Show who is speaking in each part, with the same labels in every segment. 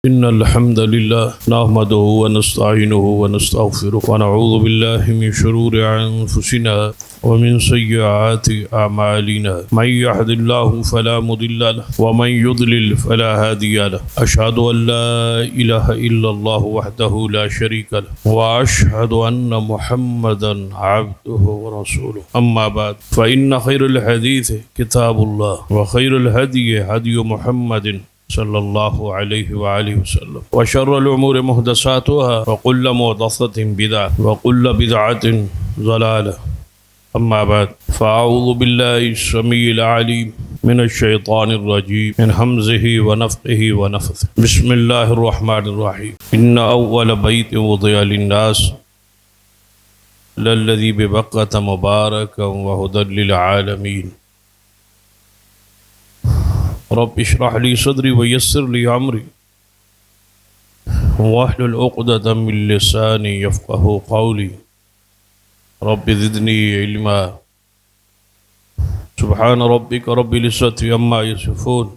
Speaker 1: إن الحمد لله نحمده ونستعينه ونستغفره ونعوذ بالله من شرور أنفسنا ومن سيئات أعمالنا من يهد الله فلا مضل له ومن يضلل فلا هادي له أشهد أن لا إله إلا الله وحده لا شريك له وأشهد أن محمدا عبده ورسوله أما بعد فإن خير الحديث كتاب الله وخير الهدي هدي محمد صلی اللہ علیہ وآلہ وسلم وشر الامور محدثاتها وكل محدثة بدعة وكل بدعة ضلالة اما بعد فاعوذ بالله السميع العليم من الشيطان الرجيم من همزه ونفخه ونفثه بسم الله الرحمن الرحيم ان اول بيت وضع للناس للذي ببقة مباركا وهدى للعالمين رب اشرح لي صدري ويسر لي امري واحلل عقدة من لساني يفقهوا قولي رب زدني علما سبحان ربك رب العزة عما يصفون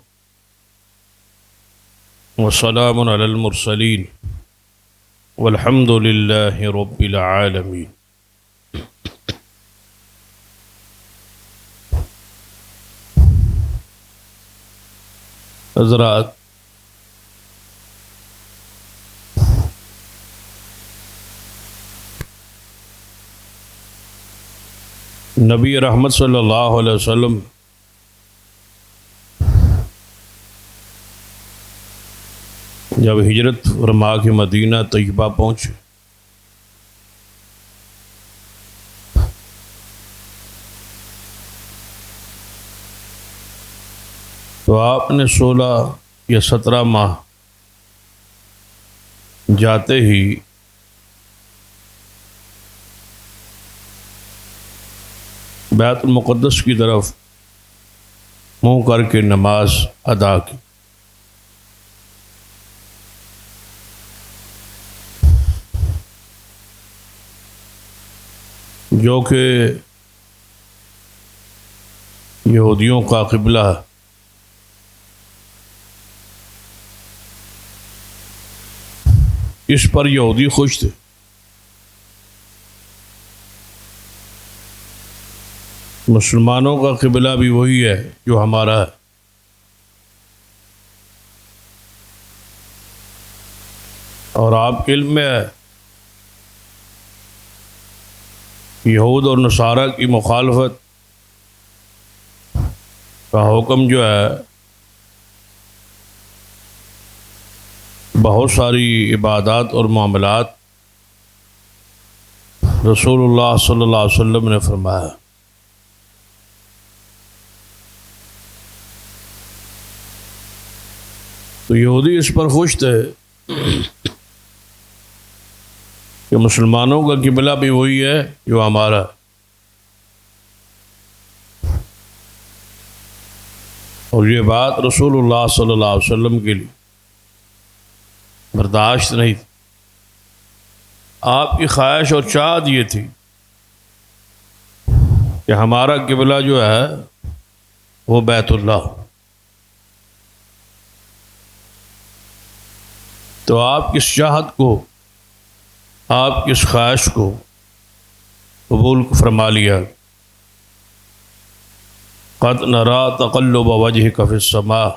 Speaker 1: وسلام على المرسلين والحمد لله رب العالمين. حضرات، نبی رحمت صلی اللہ علیہ وسلم جب ہجرت فرما کے مدینہ طیبہ پہنچے تو آپ نے 16 یا 17 ماہ جاتے ہی بیت المقدس کی طرف منہ کر کے نماز ادا کی. جو کہ یہودیوں کا قبلہ ہے. اس پر یہودی خوش تھے. مسلمانوں کا قبلہ بھی وہی ہے جو ہمارا ہے. اور آپ کے علم میں ہے یہود اور نصارہ کی مخالفت کا حکم جو ہے بہت ساری عبادات اور معاملات رسول اللہ صلی اللہ علیہ وسلم نے فرمایا. تو یہودی اس پر خوش تھے کہ مسلمانوں کا قبلہ بھی وہی ہے جو ہمارا. اور یہ بات رسول اللہ صلی اللہ علیہ وسلم کے لیے برداشت نہیں تھی. آپ کی خواہش اور چاہت یہ تھی کہ ہمارا قبلہ جو ہے وہ بیت اللہ. تو آپ کی اس چاہت کو، آپ کی اس خواہش کو قبول فرما لیا. قد نرى تقلب وجهك في السماء،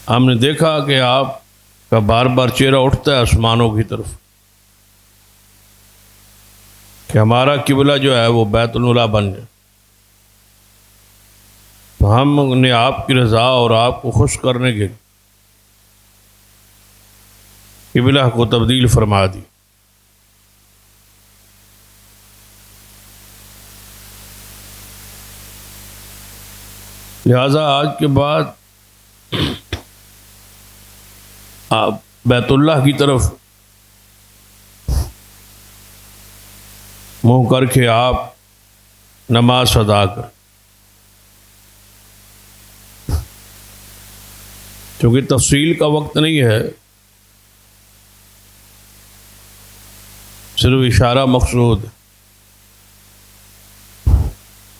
Speaker 1: ہم نے دیکھا کہ آپ کا بار بار چہرہ اٹھتا ہے آسمانوں کی طرف کہ ہمارا قبلہ جو ہے وہ بیت اللہ بن جائے. تو ہم نے آپ کی رضا اور آپ کو خوش کرنے کے قبلہ کو تبدیل فرما دی. لہذا آج کے بعد آپ بیت اللہ کی طرف منہ کر کے آپ نماز ادا کر. کیونکہ تفصیل کا وقت نہیں ہے، صرف اشارہ مقصود.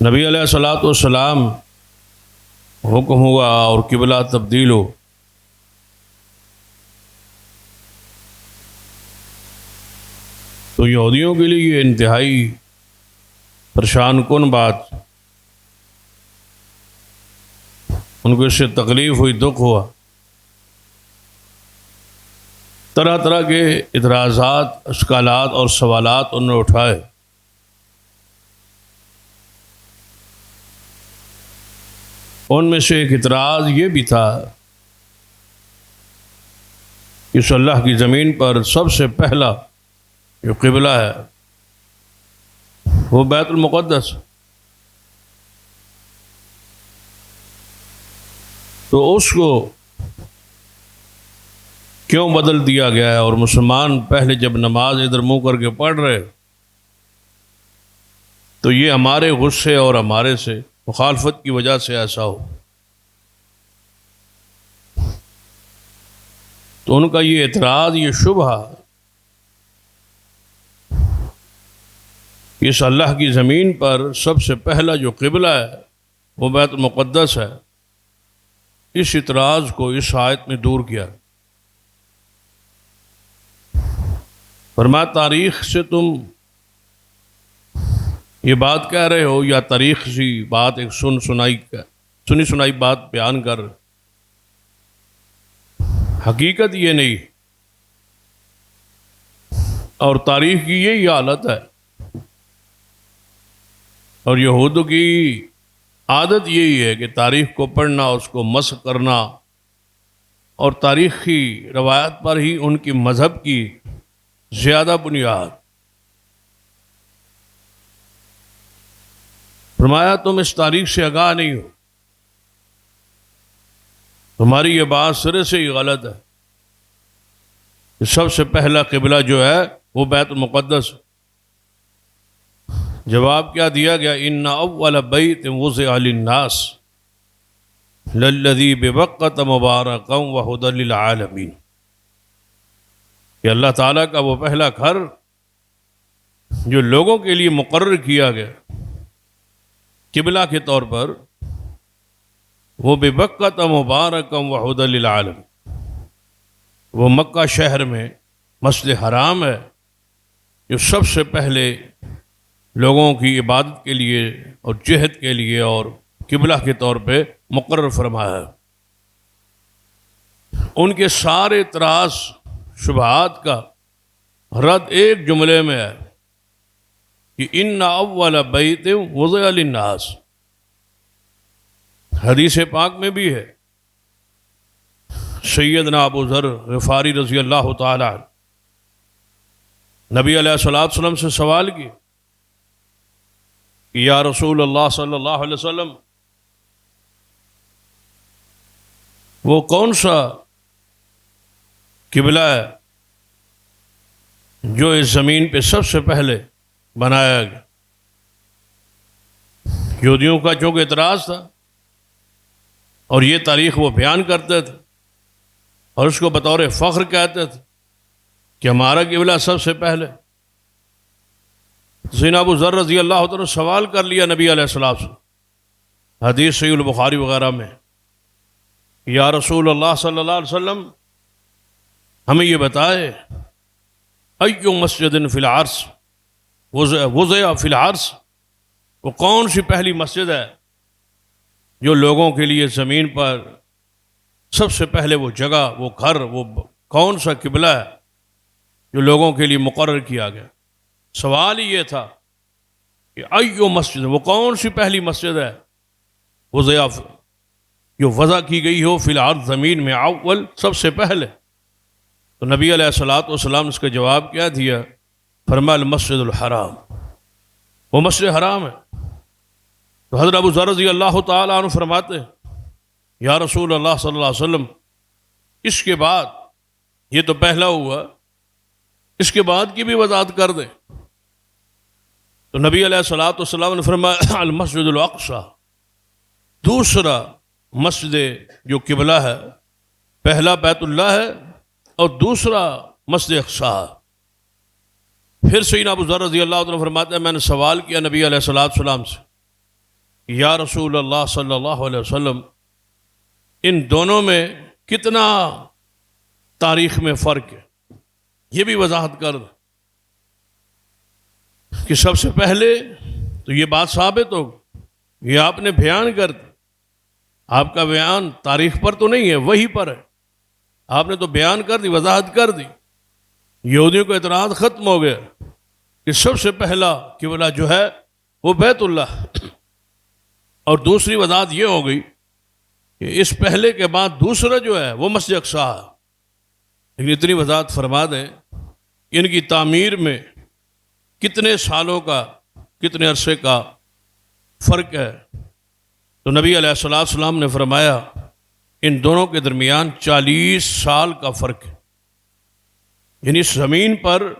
Speaker 1: نبی علیہ الصلوۃ والسلام حکم ہوا اور قبلہ تبدیل ہو، تو یہودیوں کے لیے یہ انتہائی پریشان کن بات، ان کو اس سے تکلیف ہوئی، دکھ ہوا، طرح طرح کے اعتراضات، اشکالات اور سوالات انہوں نے اٹھائے۔ ان میں سے ایک اعتراض یہ بھی تھا کہ اس اللہ کی زمین پر سب سے پہلا جو قبلہ ہے وہ بیت المقدس، تو اس کو کیوں بدل دیا گیا ہے؟ اور مسلمان پہلے جب نماز ادھر منہ کر کے پڑھ رہے تو یہ ہمارے غصے اور ہمارے سے مخالفت کی وجہ سے ایسا ہو۔ تو ان کا یہ اعتراض، یہ شبہ، اس اللہ کی زمین پر سب سے پہلا جو قبلہ ہے وہ بیت المقدس ہے، اس اعتراض کو اس آیت میں دور کیا۔ فرمایا تاریخ سے تم یہ بات کہہ رہے ہو، یا تاریخ سی بات، ایک سنی سنائی بات بیان کر رہے، حقیقت یہ نہیں، اور تاریخ کی یہی حالت ہے، اور یہودوں کی عادت یہی ہے کہ تاریخ کو پڑھنا، اس کو مسخ کرنا، اور تاریخی روایت پر ہی ان کی مذہب کی زیادہ بنیاد۔ فرمایا تم اس تاریخ سے آگاہ نہیں ہو، تمہاری یہ بات سرے سے ہی غلط ہے کہ سب سے پہلا قبلہ جو ہے وہ بیت المقدس۔ جواب کیا دیا گیا؟ ان اول بیت وضع للناس للذی ببکۃ مبارکا وہدی للعالمین، کہ اللہ تعالیٰ کا وہ پہلا گھر جو لوگوں کے لیے مقرر کیا گیا قبلہ کے طور پر، وہ ببکۃ مبارکا وہدی للعالمین، وہ مکہ شہر میں مسجد حرام ہے جو سب سے پہلے لوگوں کی عبادت کے لیے اور جہد کے لیے اور قبلہ کے طور پہ مقرر فرمایا ہے۔ ان کے سارے اعتراض شبہات کا رد ایک جملے میں ہے کہ ان اول بیت وضع للناس۔ حدیث پاک میں بھی ہے، سیدنا ابو ذر غفاری رضی اللہ تعالی عنہ نبی علیہ الصلوۃ والسلام سے سوال کیا کہ یا رسول اللہ صلی اللہ علیہ وسلم، وہ کون سا قبلہ ہے جو اس زمین پہ سب سے پہلے بنایا گیا؟ یہودیوں کا چونکہ اعتراض تھا اور یہ تاریخ وہ بیان کرتے تھے اور اس کو بطور فخر کہتے تھے کہ ہمارا قبلہ سب سے پہلے، سیدنا ابو ذر رضی اللہ عنہ سوال کر لیا نبی علیہ السلام سے، حدیث صحیح البخاری وغیرہ میں، یا رسول اللہ صلی اللہ علیہ وسلم ہمیں یہ بتائے ایو مسجد فی العرض وضع فی العرض، وہ کون سی پہلی مسجد ہے جو لوگوں کے لیے زمین پر سب سے پہلے وہ جگہ، وہ گھر، وہ کون سا قبلہ ہے جو لوگوں کے لیے مقرر کیا گیا؟ سوال ہی یہ تھا کہ ایو مسجد، وہ کون سی پہلی مسجد ہے وضع، جو وضع کی گئی ہو فی الارض، زمین میں، اول، سب سے پہلے۔ تو نبی علیہ الصلوۃ والسلام نے اس کا جواب کیا دیا؟ فرمایا المسجد الحرام، وہ مسجد حرام ہے۔ تو حضرت ابو ذر رضی اللہ تعالیٰ عنہ فرماتے ہیں یا رسول اللہ صلی اللہ علیہ وسلم، اس کے بعد، یہ تو پہلا ہوا، اس کے بعد کی بھی وضاحت کر دیں۔ تو نبی علیہ الصلوۃ والسلام نے فرمایا المسجد الاقصی، دوسرا مسجد جو قبلہ ہے، پہلا بیت اللہ ہے اور دوسرا مسجد اقصی ہے۔ پھر سیدنا ابو ذر رضی اللہ عنہ فرماتے ہیں میں نے سوال کیا نبی علیہ الصلوۃ والسلام سے، یا رسول اللہ صلی اللہ علیہ وسلم، ان دونوں میں کتنا تاریخ میں فرق ہے، یہ بھی وضاحت کر دیں کہ سب سے پہلے تو یہ بات ثابت ہو، یہ آپ نے بیان کر دی، آپ کا بیان تاریخ پر تو نہیں ہے، وہی پر ہے، آپ نے تو بیان کر دی، وضاحت کر دی، یہودیوں کا اعتراض ختم ہو گیا کہ سب سے پہلا قبلہ جو ہے وہ بیت اللہ، اور دوسری وضاحت یہ ہو گئی کہ اس پہلے کے بعد دوسرا جو ہے وہ مسجد اقصی ہے۔ لیکن اتنی وضاحت فرما دیں ان کی تعمیر میں کتنے سالوں کا، کتنے عرصے کا فرق ہے، تو نبی علیہ السلام نے فرمایا ان دونوں کے درمیان 40 سال کا فرق ہے، یعنی اس زمین پر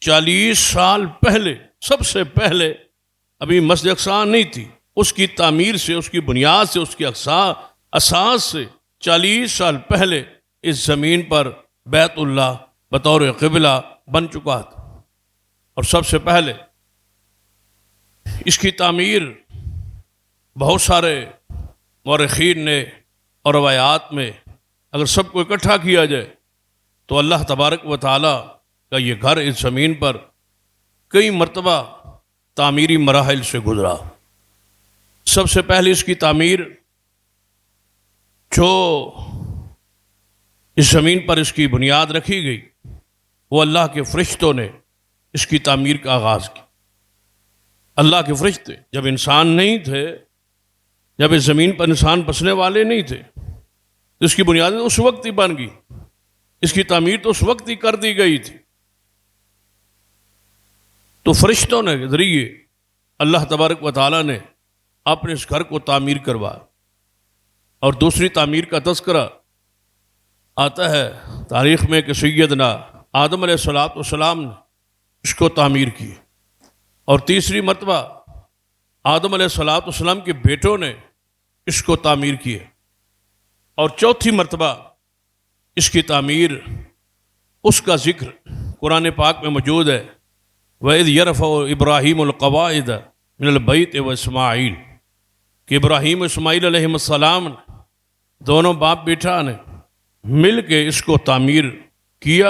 Speaker 1: 40 سال پہلے، سب سے پہلے ابھی مسجد اقصی نہیں تھی، اس کی تعمیر سے، اس کی بنیاد سے، اس کی اساس سے 40 سال پہلے اس زمین پر بیت اللہ بطور قبلہ بن چکا تھا، اور سب سے پہلے اس کی تعمیر بہت سارے مورخین نے اور روایات میں اگر سب کو اکٹھا کیا جائے تو اللہ تبارک و تعالیٰ کا یہ گھر اس زمین پر کئی مرتبہ تعمیری مراحل سے گزرا۔ سب سے پہلے اس کی تعمیر جو اس زمین پر اس کی بنیاد رکھی گئی وہ اللہ کے فرشتوں نے اس کی تعمیر کا آغاز کیا۔ اللہ کے فرشتے جب انسان نہیں تھے، جب اس زمین پر انسان بسنے والے نہیں تھے، تو اس کی بنیاد اس وقت ہی بن گئی، اس کی تعمیر تو اس وقت ہی کر دی گئی تھی۔ تو فرشتوں نے ذریعے اللہ تبارک و تعالیٰ نے اپنے اس گھر کو تعمیر کروایا، اور دوسری تعمیر کا تذکرہ آتا ہے تاریخ میں کہ سیدنا آدم علیہ السلام نے اس کو تعمیر کی، اور تیسری مرتبہ آدم علیہ السلام کے بیٹوں نے اس کو تعمیر کی، اور چوتھی مرتبہ اس کی تعمیر، اس کا ذکر قرآن پاک میں موجود ہے، وَإِذْ يَرْفَعُ إِبْرَاهِيمُ الْقَوَاعِدَ مِنَ الْبَيْتِ وَإِسْمَاعِيلُ کہ ابراہیم و اسماعیل علیہ السلام دونوں باپ بیٹا نے مل کے اس کو تعمیر کیا،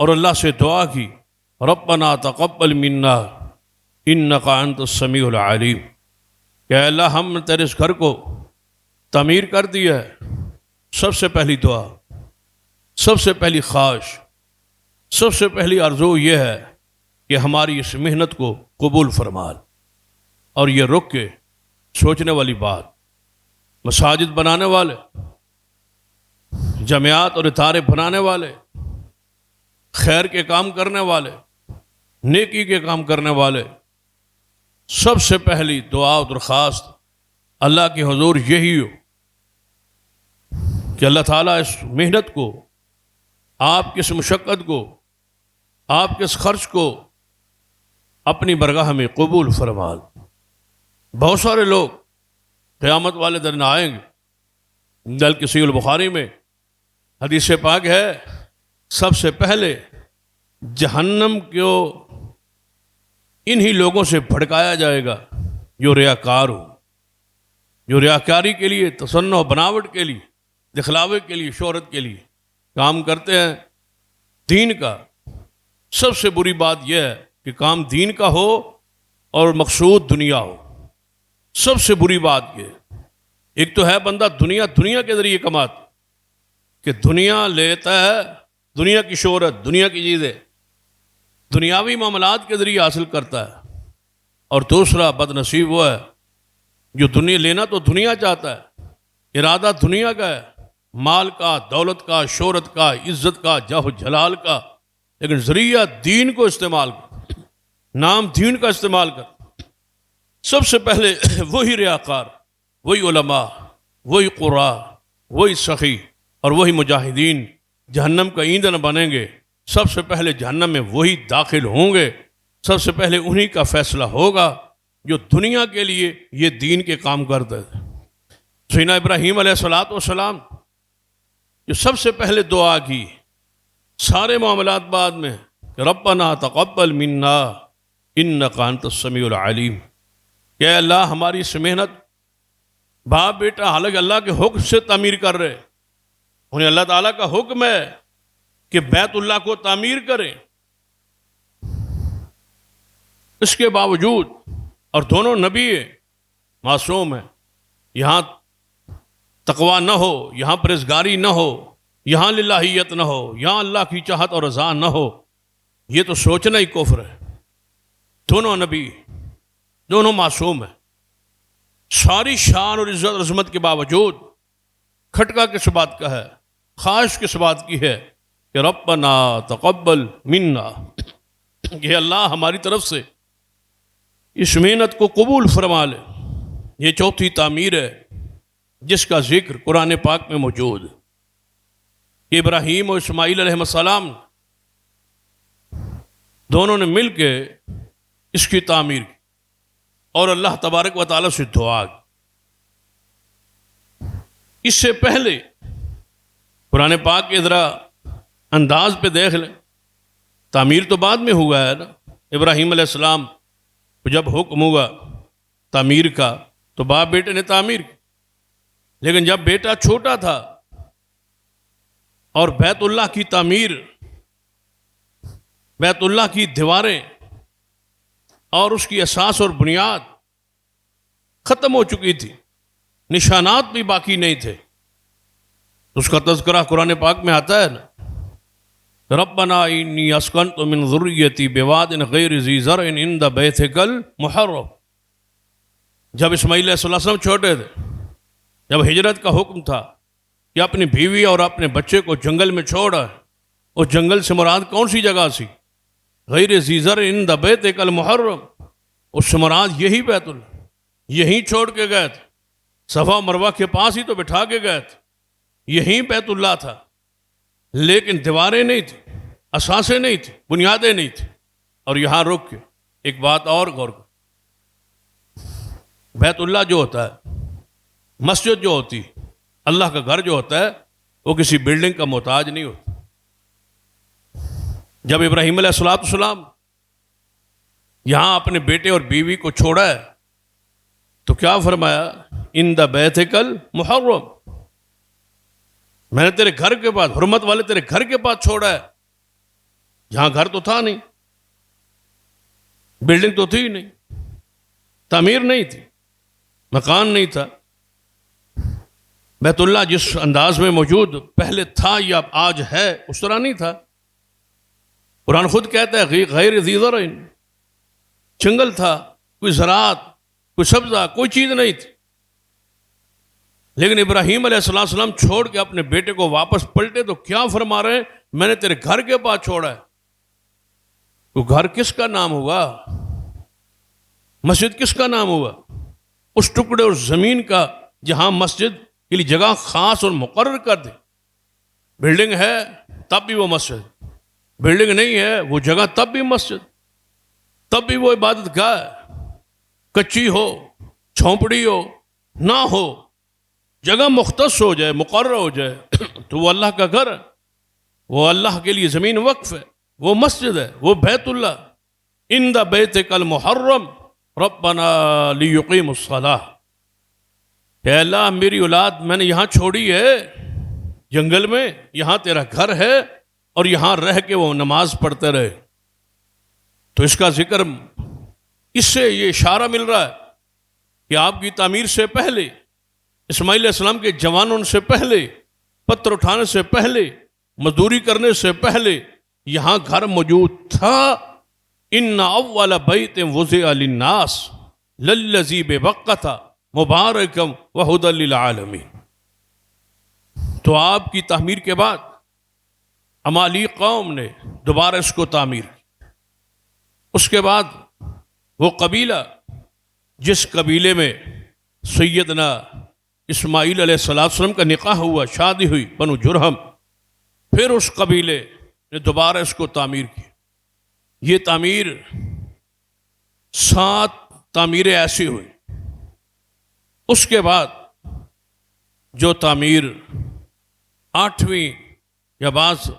Speaker 1: اور اللہ سے دعا کی ربنا تقبل منا انک انت السمیع العلیم کہ اے اللہ ہم نے تیرے اس گھر کو تعمیر کر دیا ہے۔ سب سے پہلی دعا، سب سے پہلی خواہش، سب سے پہلی آرزو یہ ہے کہ ہماری اس محنت کو قبول فرما۔ اور یہ رک کے سوچنے والی بات، مساجد بنانے والے، جامعات اور ادارے بنانے والے، خیر کے کام کرنے والے، نیکی کے کام کرنے والے، سب سے پہلی دعا و درخواست اللہ کے حضور یہی ہو کہ اللہ تعالیٰ اس محنت کو، آپ کی اس مشقت کو، آپ کے اس خرچ کو اپنی برگاہ میں قبول فرما۔ بہت سارے لوگ قیامت والے دن آئیں گے، بلکہ صحیح البخاری میں حدیث پاک ہے سب سے پہلے جہنم کو انہی لوگوں سے بھڑکایا جائے گا جو ریاکار ہو، جو ریاکاری کے لیے، تصنع و بناوٹ کے لیے، دکھلاوے کے لیے، شہرت کے لیے کام کرتے ہیں دین کا۔ سب سے بری بات یہ ہے کہ کام دین کا ہو اور مقصود دنیا ہو۔ سب سے بری بات یہ، ایک تو ہے بندہ دنیا کے ذریعے کماتا کہ دنیا لیتا ہے، دنیا کی شہرت، دنیا کی چیزیں دنیاوی معاملات کے ذریعے حاصل کرتا ہے، اور دوسرا بد نصیب وہ ہے جو دنیا لینا تو دنیا چاہتا ہے، ارادہ دنیا کا ہے، مال کا، دولت کا، شہرت کا، عزت کا، جاہ و جلال کا، لیکن ذریعہ دین کو استعمال کر، نام دین کا استعمال کر۔ سب سے پہلے وہی ریاکار، وہی علماء، وہی قراء، وہی سخی اور وہی مجاہدین جہنم کا ایندھن بنیں گے۔ سب سے پہلے جہنم میں وہی داخل ہوں گے، سب سے پہلے انہی کا فیصلہ ہوگا جو دنیا کے لیے یہ دین کے کام کرتے تھے۔ سیدنا ابراہیم علیہ السلام جو سب سے پہلے دعا کی، سارے معاملات بعد میں، کہ ربنا تقبل منا انک انت السمیع العلیم کہ اے اللہ ہماری اس محنت باپ بیٹا حالانکہ اللہ کے حکم سے تعمیر کر رہے، انہیں اللہ تعالیٰ کا حکم ہے کہ بیت اللہ کو تعمیر کریں، اس کے باوجود، اور دونوں نبی معصوم ہیں، یہاں تقویٰ نہ ہو، یہاں پرہیزگاری نہ ہو، یہاں للہیت نہ ہو، یہاں اللہ کی چاہت اور رضا نہ ہو، یہ تو سوچنا ہی کفر ہے۔ دونوں نبی، دونوں معصوم ہیں، ساری شان اور عزت اور عظمت کے باوجود کھٹکا کس بات کا ہے، خواہش کس بات کی ہے کہ ربنا تقبل منا، کہ اللہ ہماری طرف سے اس محنت کو قبول فرما لے۔ یہ چوتھی تعمیر ہے جس کا ذکر قرآن پاک میں موجود ہے کہ ابراہیم اور اسماعیل علیہ السلام دونوں نے مل کے اس کی تعمیر کی اور اللہ تبارک و تعالیٰ سے دعا کی۔ اس سے پہلے قرآن پاک کے ذرا انداز پہ دیکھ لیں، تعمیر تو بعد میں ہوا ہے نا، ابراہیم علیہ السلام کو جب حکم ہوا تعمیر کا تو باپ بیٹے نے تعمیر کی، لیکن جب بیٹا چھوٹا تھا اور بیت اللہ کی تعمیر، بیت اللہ کی دیواریں اور اس کی اساس اور بنیاد ختم ہو چکی تھی، نشانات بھی باقی نہیں تھے، اس کا تذکرہ قرآن پاک میں آتا ہے نا، ربنا انی اسکنت من ذریتی بواد غیر ذی زرع عند بیتک المحرم۔ جب اسماعیل علیہ السلام چھوٹے تھے، جب ہجرت کا حکم تھا کہ اپنی بیوی اور اپنے بچے کو جنگل میں چھوڑا، اس جنگل سے مراد کون سی جگہ سی؟ غیر ذی زرع عند بیتک المحرم، اس سے مراد یہی بیت اللہ، یہیں چھوڑ کے گئے تھے، صفا مروہ کے پاس ہی تو بٹھا کے گئے تھے، یہیں بیت اللہ تھا، لیکن دیواریں نہیں تھیں، اساسیں نہیں تھیں، بنیادیں نہیں تھیں۔ اور یہاں رک کے ایک بات اور غور کرو، بیت اللہ جو ہوتا ہے، مسجد جو ہوتی ہے، اللہ کا گھر جو ہوتا ہے، وہ کسی بلڈنگ کا محتاج نہیں ہوتا۔ جب ابراہیم علیہ السلام یہاں اپنے بیٹے اور بیوی کو چھوڑا ہے تو کیا فرمایا؟ عند بیتک المحرم، میں نے تیرے گھر کے پاس، حرمت والے تیرے گھر کے پاس چھوڑا ہے، یہاں گھر تو تھا نہیں، بلڈنگ تو تھی نہیں، تعمیر نہیں تھی، مکان نہیں تھا، بیت اللہ جس انداز میں موجود پہلے تھا یا آج ہے اس طرح نہیں تھا۔ قرآن خود کہتا ہے غیر ذی زرع، جنگل تھا، کوئی زراعت، کوئی سبزہ، کوئی چیز نہیں تھی، لیکن ابراہیم علیہ السلام چھوڑ کے اپنے بیٹے کو واپس پلٹے تو کیا فرما رہے ہیں؟ میں نے تیرے گھر کے پاس چھوڑا ہے۔ تو گھر کس کا نام ہوا؟ مسجد کس کا نام ہوا؟ اس ٹکڑے اور زمین کا جہاں مسجد کے لیے جگہ خاص اور مقرر کر دے۔ بلڈنگ ہے تب بھی وہ مسجد، بلڈنگ نہیں ہے وہ جگہ تب بھی مسجد، تب بھی وہ عبادت گاہ ہے، کچی ہو، جھونپڑی ہو، نہ ہو، جگہ مختص ہو جائے، مقرر ہو جائے تو وہ اللہ کا گھر ہے، وہ اللہ کے لیے زمین وقف ہے، وہ مسجد ہے، وہ بیت اللہ۔ عند بیتک المحرم ربنا لیقیموا الصلاۃ، اے اللہ میری اولاد میں نے یہاں چھوڑی ہے جنگل میں، یہاں تیرا گھر ہے اور یہاں رہ کے وہ نماز پڑھتے رہے۔ تو اس کا ذکر، اس سے یہ اشارہ مل رہا ہے کہ آپ کی تعمیر سے پہلے، اسماعیل علیہ السلام کے جوانوں سے پہلے، پتھر اٹھانے سے پہلے، مزدوری کرنے سے پہلے یہاں گھر موجود تھا۔ ان اول بیت وضع للناس للذی ببکۃ مبارکا وہدی للعالمین۔ تو آپ کی تعمیر کے بعد عمالیق قوم نے دوبارہ اس کو تعمیر کی۔ اس کے بعد وہ قبیلہ جس قبیلے میں سیدنا اسماعیل علیہ السلام کا نکاح ہوا، شادی ہوئی، بنو جرہم، پھر اس قبیلے نے دوبارہ اس کو تعمیر کی۔ یہ تعمیر 7 تعمیریں ایسی ہوئی۔ اس کے بعد جو تعمیر 8ویں یا بعض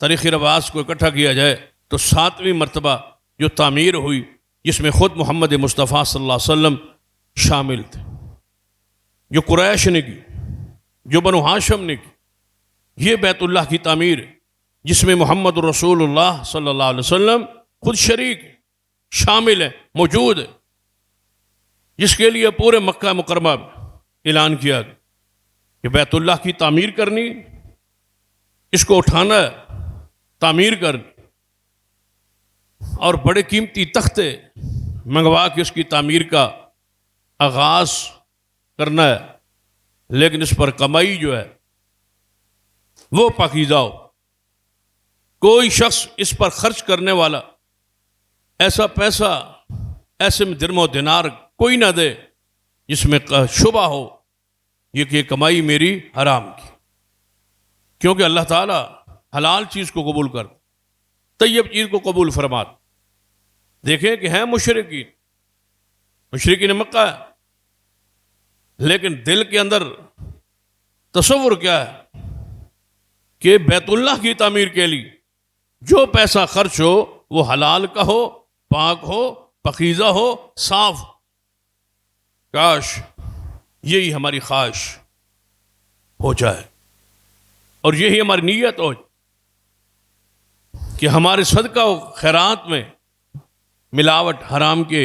Speaker 1: تاریخی رواج کو اکٹھا کیا جائے تو 7ویں مرتبہ جو تعمیر ہوئی، جس میں خود محمد مصطفیٰ صلی اللہ علیہ وسلم شامل تھے۔ جو قریش نے کی، جو بنو ہاشم نے کی، یہ بیت اللہ کی تعمیر ہے جس میں محمد رسول اللہ صلی اللہ علیہ وسلم خود شریک ہے، شامل ہے، موجود ہے، جس کے لیے پورے مکہ مکرمہ میں اعلان کیا گیا کہ بیت اللہ کی تعمیر کرنی، اس کو اٹھانا ہے، تعمیر کرنی، اور بڑے قیمتی تختے منگوا کے اس کی تعمیر کا آغاز کرنا ہے، لیکن اس پر کمائی جو ہے وہ پاکیزہ ہو۔ کوئی شخص اس پر خرچ کرنے والا ایسا پیسہ، ایسے میں درم و دینار کوئی نہ دے جس میں شبہ ہو یہ کہ کمائی میری حرام کی، کیونکہ اللہ تعالیٰ حلال چیز کو قبول کر، طیب چیز کو قبول فرمات۔ دیکھیں کہ ہیں مشرکین مکہ ہے، لیکن دل کے اندر تصور کیا ہے کہ بیت اللہ کی تعمیر کے لیے جو پیسہ خرچ ہو وہ حلال کا ہو، پاک ہو، پاکیزہ ہو، صاف۔ کاش یہی ہماری خواہش ہو جائے اور یہی ہماری نیت ہو کہ ہمارے صدقہ و خیرات میں ملاوٹ حرام کے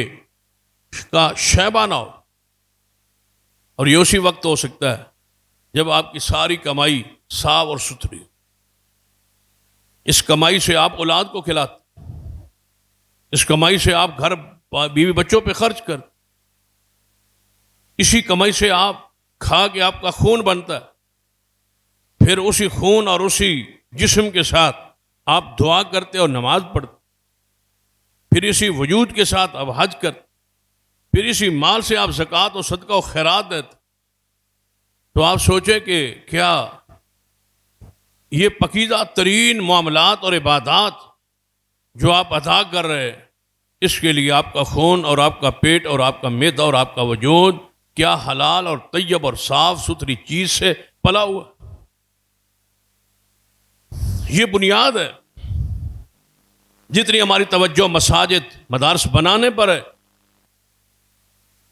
Speaker 1: کا شیبہ نہ ہو۔ اور یہ اسی وقت ہو سکتا ہے جب آپ کی ساری کمائی صاف اور ستھری، اس کمائی سے آپ اولاد کو کھلاتے، اس کمائی سے آپ گھر بیوی بچوں پہ خرچ کر، اسی کمائی سے آپ کھا کے آپ کا خون بنتا ہے، پھر اسی خون اور اسی جسم کے ساتھ آپ دعا کرتے اور نماز پڑھتے، پھر اسی وجود کے ساتھ آپ حج کرتے، پھر اسی مال سے آپ زکوٰۃ و صدقہ و خیرات دیتے۔ تو آپ سوچیں کہ کیا یہ پاکیزہ ترین معاملات اور عبادات جو آپ ادا کر رہے ہیں، اس کے لیے آپ کا خون اور آپ کا پیٹ اور آپ کا معدہ اور آپ کا وجود کیا حلال اور طیب اور صاف ستھری چیز سے پلا ہوا؟ یہ بنیاد ہے۔ جتنی ہماری توجہ مساجد مدارس بنانے پر ہے،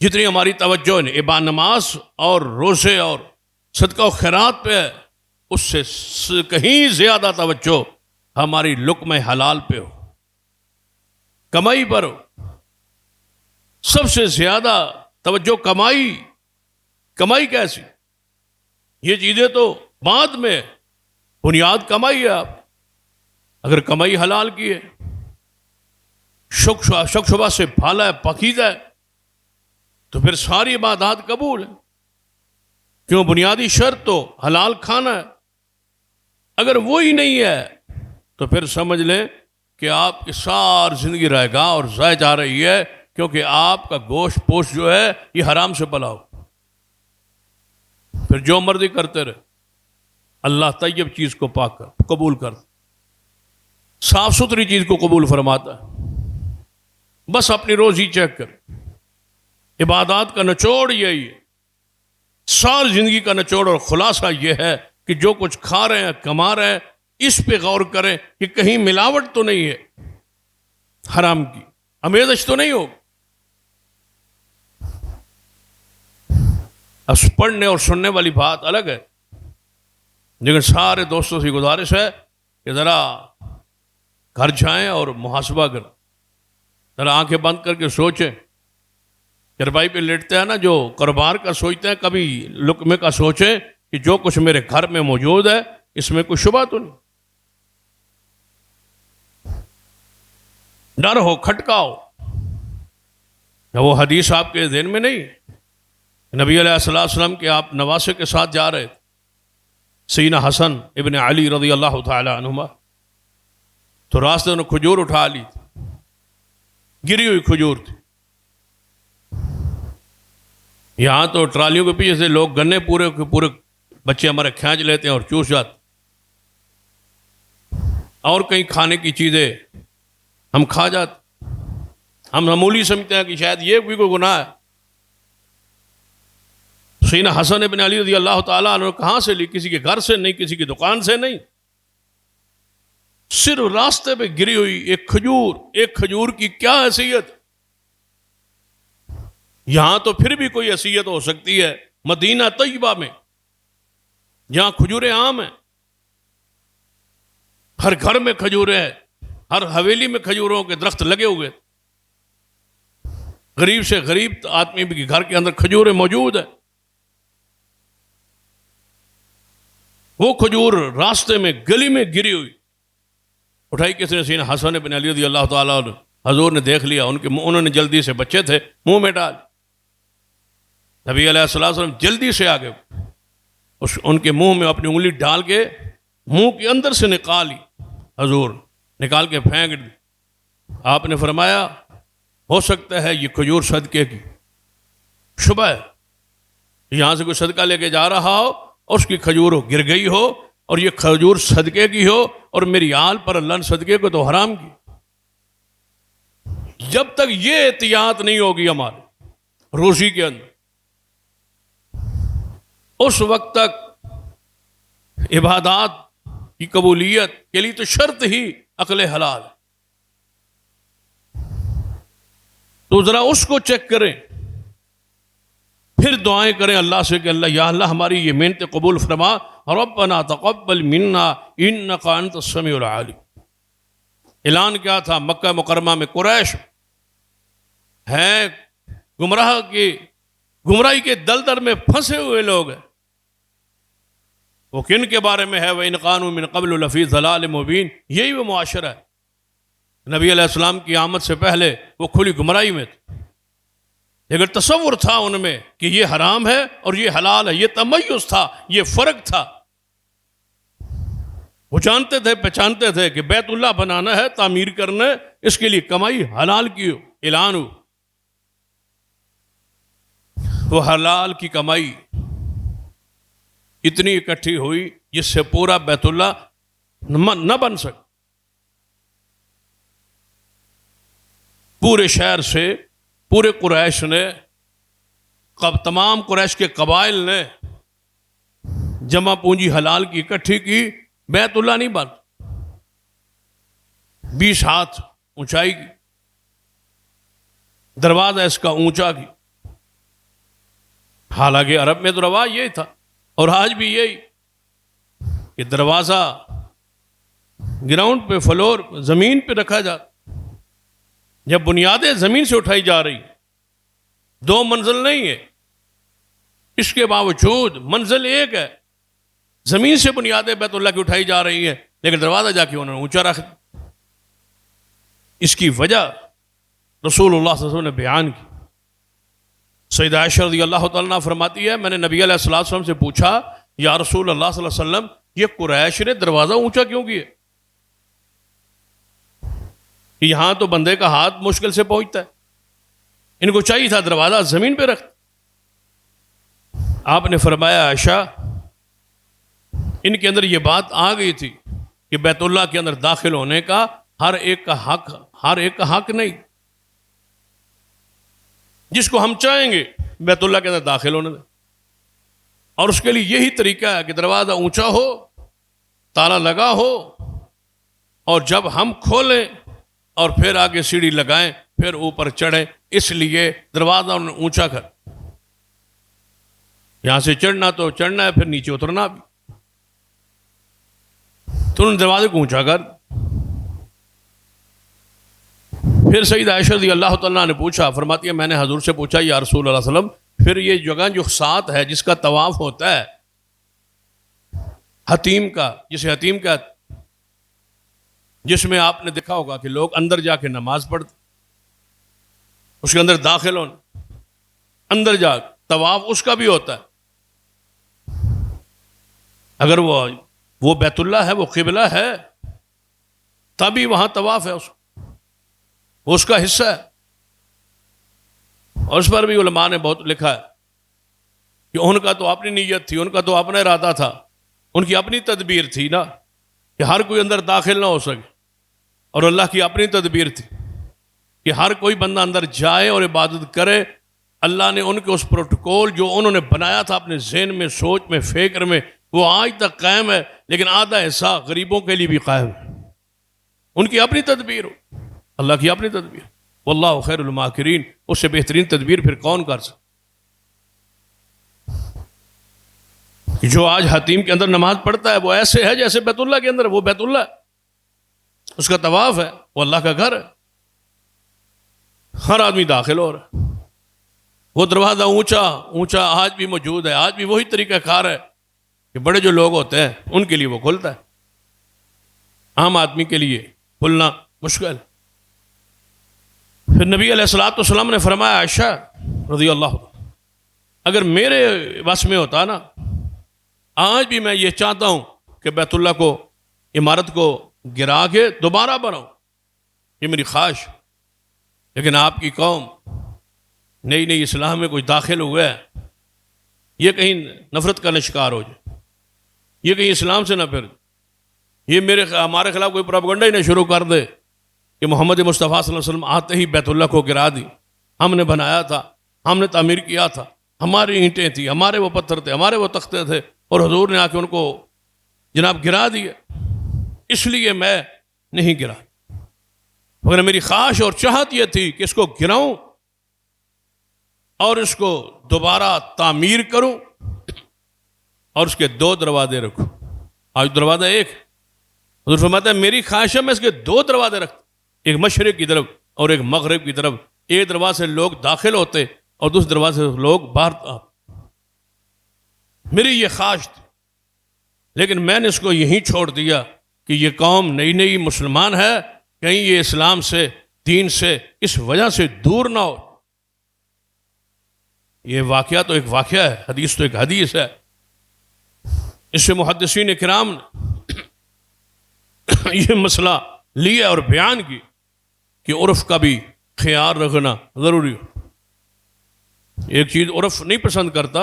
Speaker 1: جتنی ہماری توجہ عبادت نماز اور روزے اور صدقہ و خیرات پہ ہے، اس سے کہیں زیادہ توجہ ہماری لقمہ حلال پہ ہو، کمائی پر ہو۔ سب سے زیادہ توجہ کمائی کیسی؟ یہ چیزیں تو بعد میں، بنیاد کمائی ہے۔ آپ اگر کمائی حلال کی ہے، شک شبہ سے بھالا ہے، پاکیزہ ہے، تو پھر ساری عبادات قبول ہے، کیوں؟ بنیادی شرط تو حلال کھانا ہے۔ اگر وہی نہیں ہے تو پھر سمجھ لیں کہ آپ کی ساری زندگی رہے گا اور ضائع جا رہی ہے، کیونکہ آپ کا گوشت پوش جو ہے یہ حرام سے پلا ہو۔ پھر جو مرضی کرتے رہے، اللہ طیب چیز کو پاک کر قبول کر، صاف ستھری چیز کو قبول فرماتا ہے۔ بس اپنی روزی چیک کر۔ عبادات کا نچوڑ یہی ہے، ساری زندگی کا نچوڑ اور خلاصہ یہ ہے کہ جو کچھ کھا رہے ہیں، کما رہے ہیں، اس پہ غور کریں کہ کہیں ملاوٹ تو نہیں ہے حرام کی، آمیزش تو نہیں ہو۔ اب پڑھنے اور سننے والی بات الگ ہے، لیکن سارے دوستوں سے گزارش ہے کہ ذرا گھر جائیں اور محاسبہ کریں، ذرا آنکھیں بند کر کے سوچیں۔ چرپائی پہ لیٹتے ہیں نا، جو کاروبار کا سوچتے ہیں، کبھی لقمے کا سوچیں کہ جو کچھ میرے گھر میں موجود ہے اس میں کوئی شبہ تو نہیں، ڈر ہو، کھٹکا ہو۔ وہ حدیث آپ کے ذہن میں نہیں؟ نبی علیہ السلام کے آپ نواسے کے ساتھ جا رہے تھے، سیدنا حسن ابن علی رضی اللہ تعالی عنہما، تو راستے انہوں نے کھجور اٹھا لی تھی، گری ہوئی کھجور تھی۔ یہاں تو ٹرالیوں کے پیچھے سے لوگ گنے پورے بچے ہمارے کھینچ لیتے ہیں اور چوس جاتے، اور کہیں کھانے کی چیزیں ہم کھا جاتے، ہم معمولی سمجھتے ہیں کہ شاید یہ بھی کوئی گناہ ہے۔ سیدنا حسن ابن علی رضی اللہ تعالیٰ عنہ کہاں سے لی؟ کسی کے گھر سے نہیں، کسی کی دکان سے نہیں، صرف راستے پہ گری ہوئی ایک کھجور کی کیا حیثیت؟ یہاں تو پھر بھی کوئی حیثیت ہو سکتی ہے، مدینہ طیبہ میں جہاں کھجوریں عام ہیں، ہر گھر میں کھجوریں ہیں، ہر حویلی میں کھجوروں کے درخت لگے ہوئے، غریب سے غریب آدمی کے گھر کے اندر کھجوریں موجود ہیں. وہ کھجور راستے میں گلی میں گری ہوئی، اٹھائی کس نے؟ سینہ حسن بن علی رضی اللہ تعالیٰ عنہ. حضور نے دیکھ لیا، انہوں نے جلدی سے، بچے تھے، منہ میں ڈال. نبی علیہ الصلوۃ والسلام جلدی سے آگے ان کے منہ میں اپنی انگلی ڈال کے منہ کے اندر سے نکالی. حضور نکال کے پھینک دی. آپ نے فرمایا ہو سکتا ہے یہ کھجور صدقے کی شبہ ہے، یہاں سے کوئی صدقہ لے کے جا رہا ہو اور اس کی کھجور گر گئی ہو اور یہ کھجور صدقے کی ہو، اور میری آل پر اللہ نے صدقے کو تو حرام کی. جب تک یہ احتیاط نہیں ہوگی ہمارے روزی کے اندر، اس وقت تک عبادات کی قبولیت کے لیے تو شرط ہی عقل حلال ہے. تو ذرا اس کو چیک کریں، پھر دعائیں کریں اللہ سے کہ اللہ، یا اللہ ہماری یہ محنت قبول فرما، ربنا تقبل منا انک انت السمیع العلیم. اعلان کیا تھا مکہ مکرمہ میں؟ قریش ہیں گمراہی کے دلدل میں پھنسے ہوئے لوگ ہیں. وہ کن کے بارے میں ہے؟ وَإِنْ كَانُوا مِنْ قَبْلُ لَفِي ضَلَالٍ مُبِينٍ. یہی وہ معاشرہ ہے. نبی علیہ السلام کی آمد سے پہلے وہ کھلی گمراہی میں تھے. اگر تصور تھا ان میں کہ یہ حرام ہے اور یہ حلال ہے، یہ تمیز تھا، یہ فرق تھا. وہ جانتے تھے، پہچانتے تھے کہ بیت اللہ بنانا ہے، تعمیر کرنا ہے، اس کے لیے کمائی حلال کی ہو، اعلان ہو. وہ حلال کی کمائی اتنی اکٹھی ہوئی جس سے پورا بیت اللہ نہ بن سکے. پورے شہر سے، پورے قریش نے، تمام قریش کے قبائل نے جمع پونجی حلال کی اکٹھی کی، بیت اللہ نہیں بن. 20 ہاتھ اونچائی کی، دروازہ اس کا اونچا کی. حالانکہ عرب میں تو رواج یہی تھا، اور آج بھی یہی کہ دروازہ گراؤنڈ پہ، فلور زمین پہ رکھا جاتا. جب بنیادیں زمین سے اٹھائی جا رہی، 2 منزل نہیں ہے، اس کے باوجود منزل ایک ہے، زمین سے بنیادیں بیت اللہ کی اٹھائی جا رہی ہیں، لیکن دروازہ جا کے انہوں نے اونچا رکھ دیا. اس کی وجہ رسول اللہ صلی اللہ علیہ وسلم نے بیان کی. سیدہ عائشہ رضی اللہ تعالیٰ عنہ فرماتی ہے، میں نے نبی علیہ الصلوۃ والسلام سے پوچھا، یا رسول اللہ صلی اللہ علیہ وسلم، یہ قریش نے دروازہ اونچا کیوں کیا؟ یہاں تو بندے کا ہاتھ مشکل سے پہنچتا ہے، ان کو چاہیے تھا دروازہ زمین پہ رکھ. آپ نے فرمایا عائشہ، ان کے اندر یہ بات آ گئی تھی کہ بیت اللہ کے اندر داخل ہونے کا ہر ایک کا حق نہیں. جس کو ہم چاہیں گے بیت اللہ کے اندر داخل ہونے دیں، اور اس کے لیے یہی طریقہ ہے کہ دروازہ اونچا ہو، تالا لگا ہو، اور جب ہم کھولیں اور پھر آگے سیڑھی لگائیں، پھر اوپر چڑھیں. اس لیے دروازہ انہوں نے اونچا کر، یہاں سے چڑھنا تو چڑھنا ہے، پھر نیچے اترنا بھی، تو انہوں نے دروازے کو اونچا کر. پھر سیدہ عائشہ رضی اللہ تعالیٰ نے پوچھا، فرماتی ہے میں نے حضور سے پوچھا، یا رسول اللہ صلی اللہ علیہ وسلم، پھر یہ جگہ جو ساتھ ہے جس کا طواف ہوتا ہے، حتیم کا، جسے حتیم کا، جس میں آپ نے دیکھا ہوگا کہ لوگ اندر جا کے نماز پڑھتے، اس کے اندر داخل ہونا، اندر جا طواف اس کا بھی ہوتا ہے. اگر وہ بیت اللہ ہے، وہ قبلہ ہے، تبھی وہاں طواف ہے، وہ اس کا حصہ ہے. اور اس پر بھی علماء نے بہت لکھا ہے کہ ان کا تو اپنی نیت تھی، ان کا تو اپنا ارادہ تھا، ان کی اپنی تدبیر تھی نا، کہ ہر کوئی اندر داخل نہ ہو سکے، اور اللہ کی اپنی تدبیر تھی کہ ہر کوئی بندہ اندر جائے اور عبادت کرے. اللہ نے ان کے اس پروٹوکول جو انہوں نے بنایا تھا اپنے ذہن میں، سوچ میں، فکر میں، وہ آج تک قائم ہے، لیکن آدھا حصہ غریبوں کے لیے بھی قائم ہے. ان کی اپنی تدبیر ہو، اللہ کی اپنی تدبیر. واللہ خیر الماکرین، اس سے بہترین تدبیر پھر کون کر سکتا. کہ جو آج حتیم کے اندر نماز پڑھتا ہے وہ ایسے ہے جیسے بیت اللہ کے اندر، وہ بیت اللہ ہے، اس کا طواف ہے، وہ اللہ کا گھر ہے، ہر آدمی داخل ہو رہا ہے۔ وہ دروازہ اونچا اونچا آج بھی موجود ہے، آج بھی وہی طریقہ کار ہے کہ بڑے جو لوگ ہوتے ہیں ان کے لیے وہ کھلتا ہے، عام آدمی کے لیے کھلنا مشکل۔ پھر نبی علیہ الصلوۃ والسلام نے فرمایا عائشہ رضی اللہ عنہ، اگر میرے بس میں ہوتا نا، آج بھی میں یہ چاہتا ہوں کہ بیت اللہ کو، عمارت کو گرا کے دوبارہ بناؤں، یہ میری خواہش، لیکن آپ کی قوم نئی نئی اسلام میں کوئی داخل ہوا ہے، یہ کہیں نفرت کا شکار ہو جائے، یہ کہیں اسلام سے نہ پھر، یہ ہمارے خلاف کوئی پروپیگنڈا ہی نہ شروع کر دے کہ محمد مصطفیٰ صلی اللہ علیہ وسلم آتے ہی بیت اللہ کو گرا دی، ہم نے بنایا تھا، ہم نے تعمیر کیا تھا، ہماری اینٹیں تھیں، ہمارے وہ پتھر تھے، ہمارے وہ تختے تھے، اور حضور نے آ کے ان کو جناب گرا دیا، اس لیے میں نہیں گرا، مگر میری خواہش اور چاہت یہ تھی کہ اس کو گراؤں اور اس کو دوبارہ تعمیر کروں اور اس کے 2 دروازے رکھوں۔ آج دروازہ ایک، حضور فرماتا ہے میری خواہش ہے میں اس کے 2 دروازے رکھتا، ایک مشرق کی طرف اور ایک مغرب کی طرف، ایک دروازے سے لوگ داخل ہوتے اور دوسرے دروازے سے لوگ باہر آتے، میری یہ خواہش تھی، لیکن میں نے اس کو یہیں چھوڑ دیا کہ یہ قوم نئی نئی مسلمان ہے، کہیں یہ اسلام سے، دین سے اس وجہ سے دور نہ ہو۔ یہ واقعہ تو ایک واقعہ ہے، حدیث تو ایک حدیث ہے، اس سے محدثین کرام نے یہ مسئلہ لیا اور بیان کی کہ عرف کا بھی خیال رکھنا ضروری ہو۔ ایک چیز عرف نہیں پسند کرتا،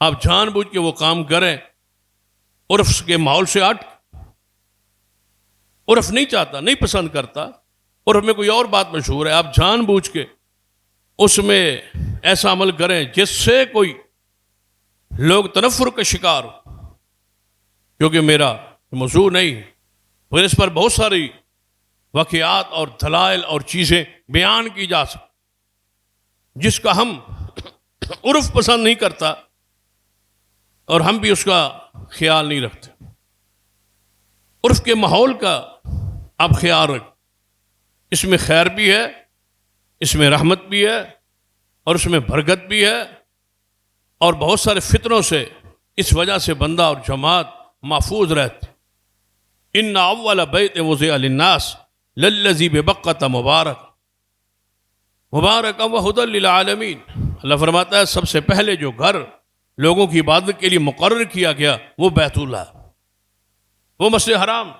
Speaker 1: آپ جان بوجھ کے وہ کام کریں، عرف کے ماحول سے ہٹ، عرف نہیں چاہتا، نہیں پسند کرتا، عرف میں کوئی اور بات مشہور ہے، آپ جان بوجھ کے اس میں ایسا عمل کریں جس سے کوئی لوگ تنفر کا شکار ہو، کیونکہ میرا موضوع نہیں، پھر اس پر بہت ساری واقعات اور دلائل اور چیزیں بیان کی جا سکتی، جس کا ہم عرف پسند نہیں کرتا اور ہم بھی اس کا خیال نہیں رکھتے۔ عرف کے ماحول کا آپ خیال رکھیں، اس میں خیر بھی ہے، اس میں رحمت بھی ہے، اور اس میں برکت بھی ہے، اور بہت سارے فتنوں سے اس وجہ سے بندہ اور جماعت محفوظ رہتے۔ ان اول بیت وضع للناس للذی ببکۃ مبارک مبارکا وہدی للعالمین، اللہ فرماتا ہے سب سے پہلے جو گھر لوگوں کی عبادت کے لیے مقرر کیا گیا وہ بیت اللہ، وہ مسجد حرام،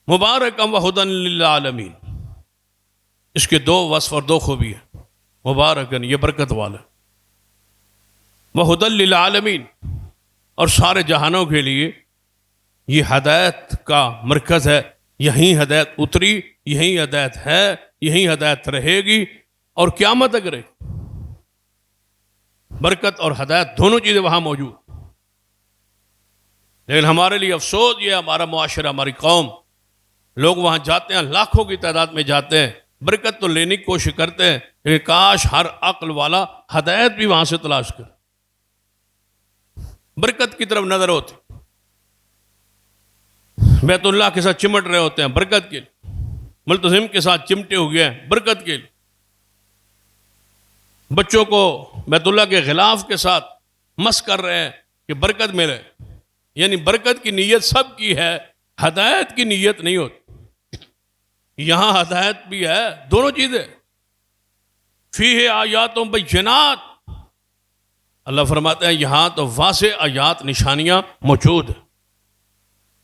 Speaker 1: مبارکا وہدی للعالمین، اس کے 2 وصف اور 2 خوبی ہیں، مبارکن یہ برکت والا، وہدی للعالمین اور سارے جہانوں کے لیے یہ ہدایت کا مرکز ہے، یہیں ہدایت اتری، یہیں ہدایت ہے، یہیں ہدایت رہے گی اور قیامت تک رہے گی، برکت اور ہدایت دونوں چیزیں وہاں موجود۔ لیکن ہمارے لیے افسوس یہ ہمارا معاشرہ، ہماری قوم، لوگ وہاں جاتے ہیں، لاکھوں کی تعداد میں جاتے ہیں، برکت تو لینے کی کوشش کرتے ہیں، لیکن کاش ہر عقل والا ہدایت بھی وہاں سے تلاش کرے، برکت کی طرف نظر ہوتی، بیت اللہ کے ساتھ چمٹ رہے ہوتے ہیں برکت کے لیے، ملتزم کے ساتھ چمٹے ہو گئے ہیں برکت کے لیے، بچوں کو بیت اللہ کے غلاف کے ساتھ مس کر رہے ہیں کہ برکت ملے، یعنی برکت کی نیت سب کی ہے، ہدایت کی نیت نہیں ہوتی۔ یہاں ہدایت بھی ہے، دونوں چیزیں، فیہ آیات بینات، اللہ فرماتے ہیں یہاں تو واضح آیات نشانیاں موجود ہیں،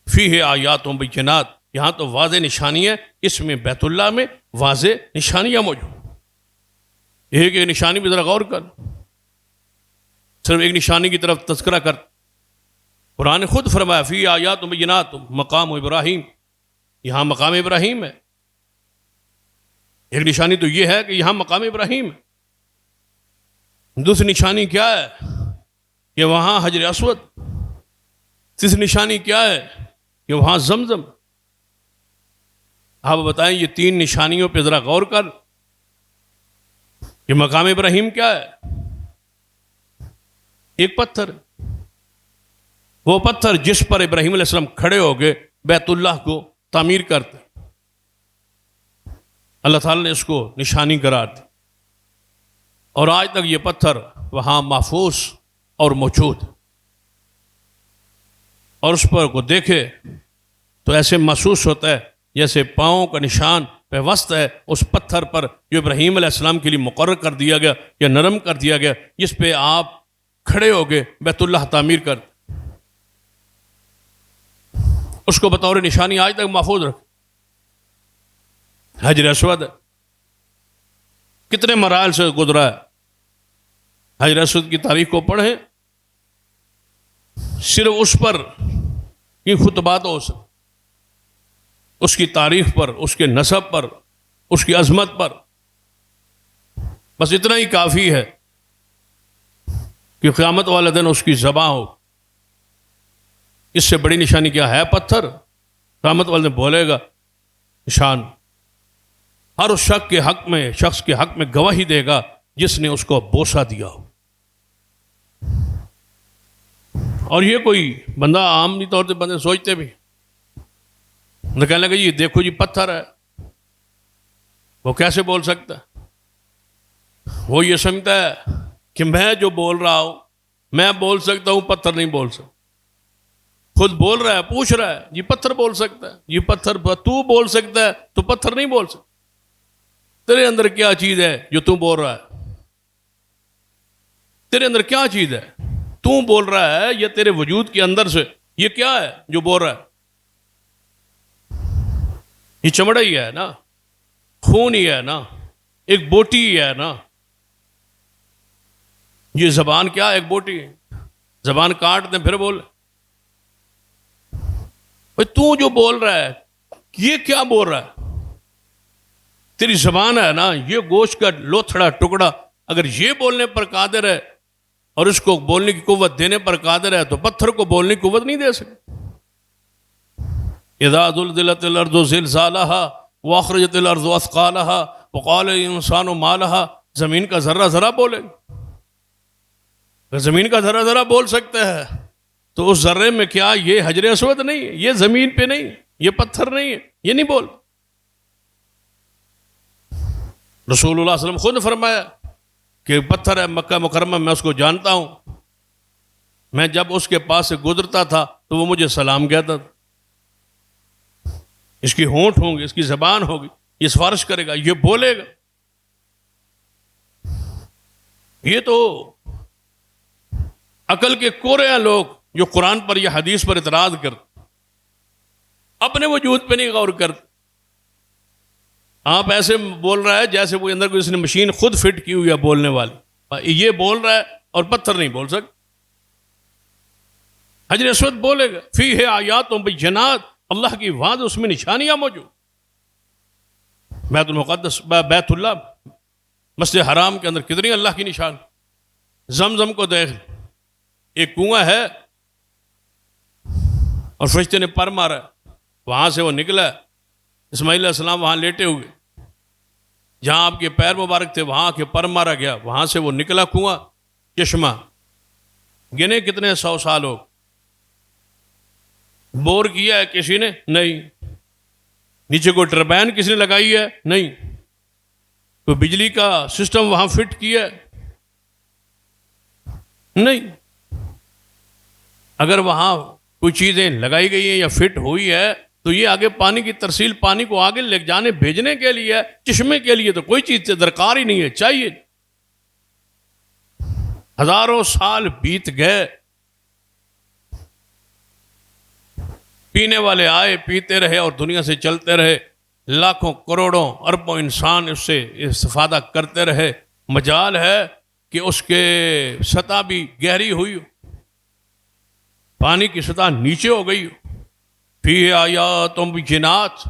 Speaker 1: فیہ آیات بینات، یہاں تو واضح نشانی ہے، اس میں بیت اللہ میں واضح نشانیاں موجود۔ ایک ایک نشانی پہ ذرا غور کر، صرف ایک نشانی کی طرف تذکرہ کر، قرآن نے خود فرمایا فی آیات بینات مقام ابراہیم، یہاں مقام ابراہیم ہے، ایک نشانی تو یہ ہے کہ یہاں مقام ابراہیم ہے، دوسری نشانی کیا ہے کہ وہاں حجر اسود، تیسری نشانی کیا ہے کہ وہاں زمزم۔ آپ بتائیں یہ 3 نشانیوں پہ ذرا غور کر کہ مقام ابراہیم کیا ہے، ایک پتھر، وہ پتھر جس پر ابراہیم علیہ السلام کھڑے ہو گئے بیت اللہ کو تعمیر کرتے، اللہ تعالیٰ نے اس کو نشانی قرار دی، اور آج تک یہ پتھر وہاں محفوظ اور موجود، اور اس پر کو دیکھے تو ایسے محسوس ہوتا ہے جیسے پاؤں کا نشان پیوست ہے اس پتھر پر جو ابراہیم علیہ السلام کے لیے مقرر کر دیا گیا یا نرم کر دیا گیا، جس پہ آپ کھڑے ہو گئے بیت اللہ تعمیر کر، اس کو بطور نشانی آج تک محفوظ رکھ۔ حجر اسود کتنے مراحل سے گزرا ہے، حجر اسود کی تاریخ کو پڑھیں، صرف اس پر یہ خطبات ہو سکتے، اس کی تاریخ پر، اس کے نسب پر، اس کی عظمت پر، بس اتنا ہی کافی ہے کہ قیامت والے دن اس کی ذبح ہو۔ اس سے بڑی نشانی کیا ہے؟ پتھر قیامت والے دن بولے گا نشان، ہر اس شخص کے حق میں گواہی دے گا جس نے اس کو بوسہ دیا ہو۔ اور یہ کوئی بندہ عام طور سے بندے سوچتے بھی نہ، کہنے لگا یہ دیکھو جی پتھر ہے، وہ کیسے بول سکتا ہے؟ وہ یہ سمجھتا ہے کہ میں جو بول رہا ہوں میں بول سکتا ہوں، پتھر نہیں بول سکتا۔ خود بول رہا ہے، پوچھ رہا ہے، یہ پتھر بول سکتا ہے، یہ پتھر تو بول سکتا ہے تو پتھر نہیں بول سکتا۔ تیرے اندر کیا چیز ہے جو تو بول رہا ہے؟ تیرے اندر کیا چیز ہے تو بول رہا ہے، یا تیرے وجود کے اندر سے یہ کیا ہے جو بول رہا ہے؟ یہ چمڑا ہی ہے نا، خون ہی ہے نا، ایک بوٹی ہی ہے نا۔ یہ زبان کیا ہے؟ ایک بوٹی ہے، زبان کاٹ دیں پھر بول۔ تو جو بول رہا ہے یہ کیا بول رہا ہے؟ تیری زبان ہے نا، یہ گوشت کا لوتھڑا ٹکڑا اگر یہ بولنے پر قادر ہے اور اس کو بولنے کی قوت دینے پر قادر ہے تو پتھر کو بولنے کی قوت نہیں دے سکتے۔ اذا زلزلت الارض زلزالها واخرجت الارض اثقالها وقال الانسان ما لها، زمین کا ذرہ ذرہ بولے، اگر زمین کا ذرہ ذرہ بول سکتا ہے تو اس ذرے میں کیا یہ حجر اسود نہیں ہے؟ یہ زمین پہ نہیں ہے، یہ پتھر نہیں ہے، یہ نہیں بول۔ رسول اللہ صلی اللہ علیہ وسلم خود فرمایا کہ پتھر ہے مکہ مکرمہ، میں اس کو جانتا ہوں، میں جب اس کے پاس سے گزرتا تھا تو وہ مجھے سلام کہتا تھا۔ اس کی ہونٹ ہوں گی، اس کی زبان ہوگی، یہ سفارش کرے گا، یہ بولے گا۔ یہ تو عقل کے کورے ہیں لوگ جو قرآن پر یا حدیث پر اعتراض کرتے، اپنے وجود پہ نہیں غور کرتے۔ آپ ایسے بول رہا ہے جیسے وہ اندر کوئی اس نے مشین خود فٹ کی ہوئی ہے بولنے والی، یہ بول رہا ہے اور پتھر نہیں بول سکتا۔ حجر اسود بولے گا، فیہ آیات بینات، اللہ کی واضح اس میں نشانیاں موجود۔ بیت المقدس، بیت اللہ، مسجد حرام کے اندر کتنی اللہ کی نشان۔ زمزم کو دیکھ، ایک کنواں ہے اور فرشتے نے پر مارا، وہاں سے وہ نکلا، اسماعیل علیہ السلام وہاں لیٹے ہوئے، جہاں آپ کے پیر مبارک تھے وہاں کے پر مارا گیا، وہاں سے وہ نکلا کنواں، چشمہ، گنے کتنے 100 سال ہو۔ بور کیا ہے کسی نے؟ نہیں۔ نیچے کوئی ٹربائن کسی نے لگائی ہے؟ نہیں۔ کوئی بجلی کا سسٹم وہاں فٹ کیا ہے؟ نہیں۔ اگر وہاں کوئی چیزیں لگائی گئی ہیں یا فٹ ہوئی ہے تو یہ آگے پانی کی ترسیل، پانی کو آگے لے جانے بھیجنے کے لیے، چشمے کے لیے تو کوئی چیز درکار ہی نہیں ہے، چاہیے۔ ہزاروں سال بیت گئے، پینے والے آئے، پیتے رہے اور دنیا سے چلتے رہے، لاکھوں کروڑوں اربوں انسان اس سے استفادہ کرتے رہے۔ مجال ہے کہ اس کے سطح بھی گہری ہوئی ہو، پانی کی سطح نیچے ہو گئی ہو۔ فیہ آیات بینات،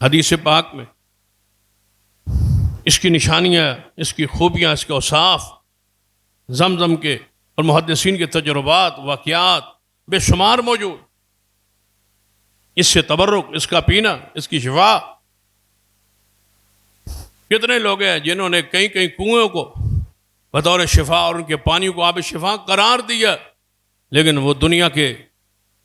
Speaker 1: حدیث پاک میں اس کی نشانیاں، اس کی خوبیاں، اس کے اوصاف، زمزم کے اور محدثین کے تجربات، واقعات بے شمار موجود۔ اس سے تبرک، اس کا پینا، اس کی شفا۔ کتنے لوگ ہیں جنہوں نے کئی کنویں کو بطور شفا، اور ان کے پانی کو آب شفا قرار دیا، لیکن وہ دنیا کے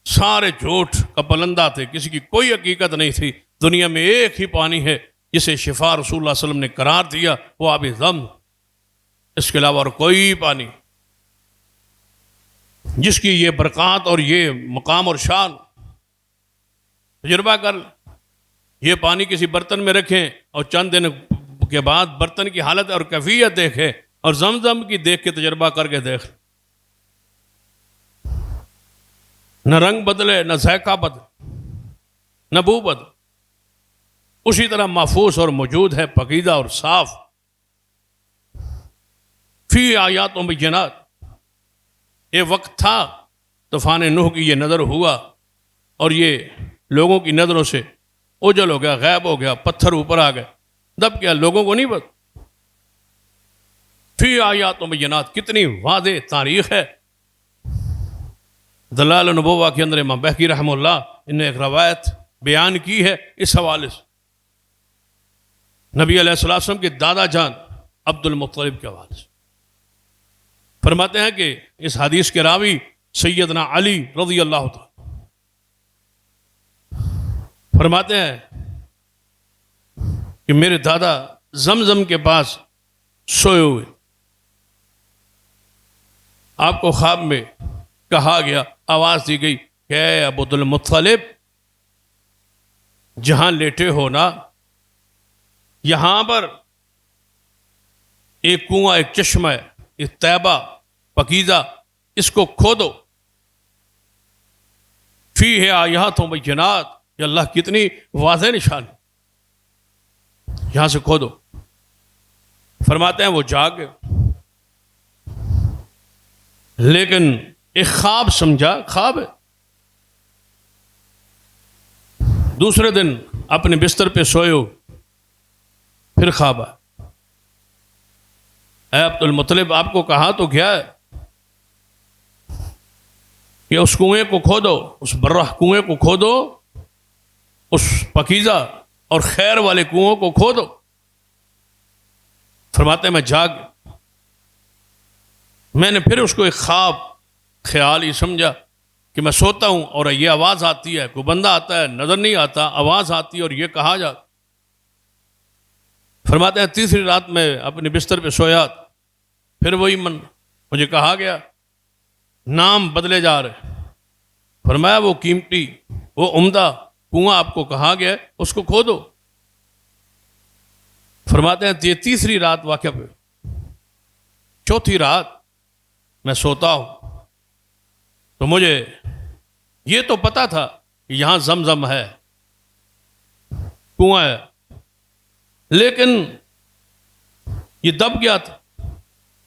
Speaker 1: سارے جھوٹ کا پلندہ تھے، کسی کی کوئی حقیقت نہیں تھی۔ دنیا میں ایک ہی پانی ہے جسے شفا رسول اللہ صلی اللہ علیہ وسلم نے قرار دیا، وہ آب زم، اس کے علاوہ اور کوئی پانی جس کی یہ برکات اور یہ مقام اور شان۔ تجربہ کر، یہ پانی کسی برتن میں رکھیں اور چند دن کے بعد برتن کی حالت اور کیفیت دیکھیں، اور زمزم کی دیکھ کے تجربہ کر کے دیکھ، نہ رنگ بدلے، نہ ذائقہ بدلے، نہ بو بدلے، اسی طرح محفوظ اور موجود ہے، پاکیزہ اور صاف۔ فی آیات و بینات، یہ وقت تھا طوفان نوح کی، یہ نظر ہوا اور یہ لوگوں کی نظروں سے اوجھل ہو گیا، غائب ہو گیا، پتھر اوپر آ گئے، دب گیا، لوگوں کو نہیں پتا۔ فی آیات و بینات، کتنی واضح تاریخ ہے۔ دلائل النبوہ کے اندر امام بہقی رحمہ اللہ انہیں ایک روایت بیان کی ہے اس حوالے سے، نبی علیہ الصلوۃ والسلام کے دادا جان عبد المطلب کے حوالے سے فرماتے ہیں کہ اس حدیث کے راوی سیدنا علی رضی اللہ تعالی فرماتے ہیں کہ میرے دادا زمزم کے پاس سوئے ہوئے، آپ کو خواب میں کہا گیا، آواز دی گئی کہ اے عبد المطلب، جہاں لیٹے ہو نا، یہاں پر ایک کنواں، ایک چشمہ ہے، ایک طیبہ پاکیزہ، اس کو کھودو۔ فیہ آیات و بینات، یہ اللہ کتنی واضح نشان ہے، یہاں سے کھودو۔ فرماتے ہیں وہ جاگ گئے، لیکن ایک خواب سمجھا، خواب ہے۔ دوسرے دن اپنے بستر پہ سوئے ہو، پھر خواب آیا، اے عبد المطلب، آپ کو کہا تو کیا ہے کہ اس کنویں کو کھودو، اس برہ کنویں کو کھودو، اس پاکیزہ اور خیر والے کنویں کو کھودو۔ فرماتے ہیں میں جاگ، میں نے پھر اس کو ایک خواب خیال ہی سمجھا کہ میں سوتا ہوں اور یہ آواز آتی ہے، کوئی بندہ آتا ہے، نظر نہیں آتا، آواز آتی ہے اور یہ کہا جاتا۔ فرماتے ہیں تیسری رات میں اپنے بستر پہ سویا، پھر وہی مجھے کہا گیا نام بدلے جا رہے۔ فرمایا وہ قیمتی، وہ عمدہ کنواں آپ کو کہا گیا اس کو کھودو۔ فرماتے ہیں یہ تیسری رات واقعہ پہ، چوتھی رات میں سوتا ہوں تو مجھے یہ تو پتا تھا کہ یہاں زمزم ہے، کنواں ہے، لیکن یہ دب گیا تھا،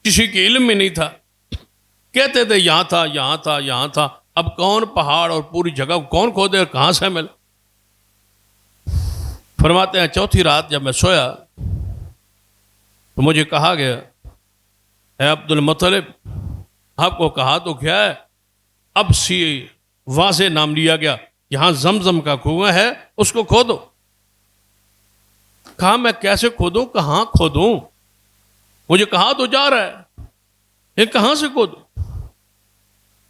Speaker 1: کسی کے علم میں نہیں تھا، کہتے تھے یہاں تھا، یہاں تھا، یہاں تھا، اب کون پہاڑ اور پوری جگہ کون کھودے اور کہاں سے مل۔ فرماتے ہیں چوتھی رات جب میں سویا تو مجھے کہا گیا اے عبد المطلب، آپ کو کہا تو کیا ہے، اب سی واضح نام لیا گیا، یہاں زمزم کا کنواں ہے، اس کو کھودو۔ کہا میں کیسے کھودوں، کہاں کھودوں، مجھے کہا تو جا رہا ہے، یہ کہاں سے کھودوں۔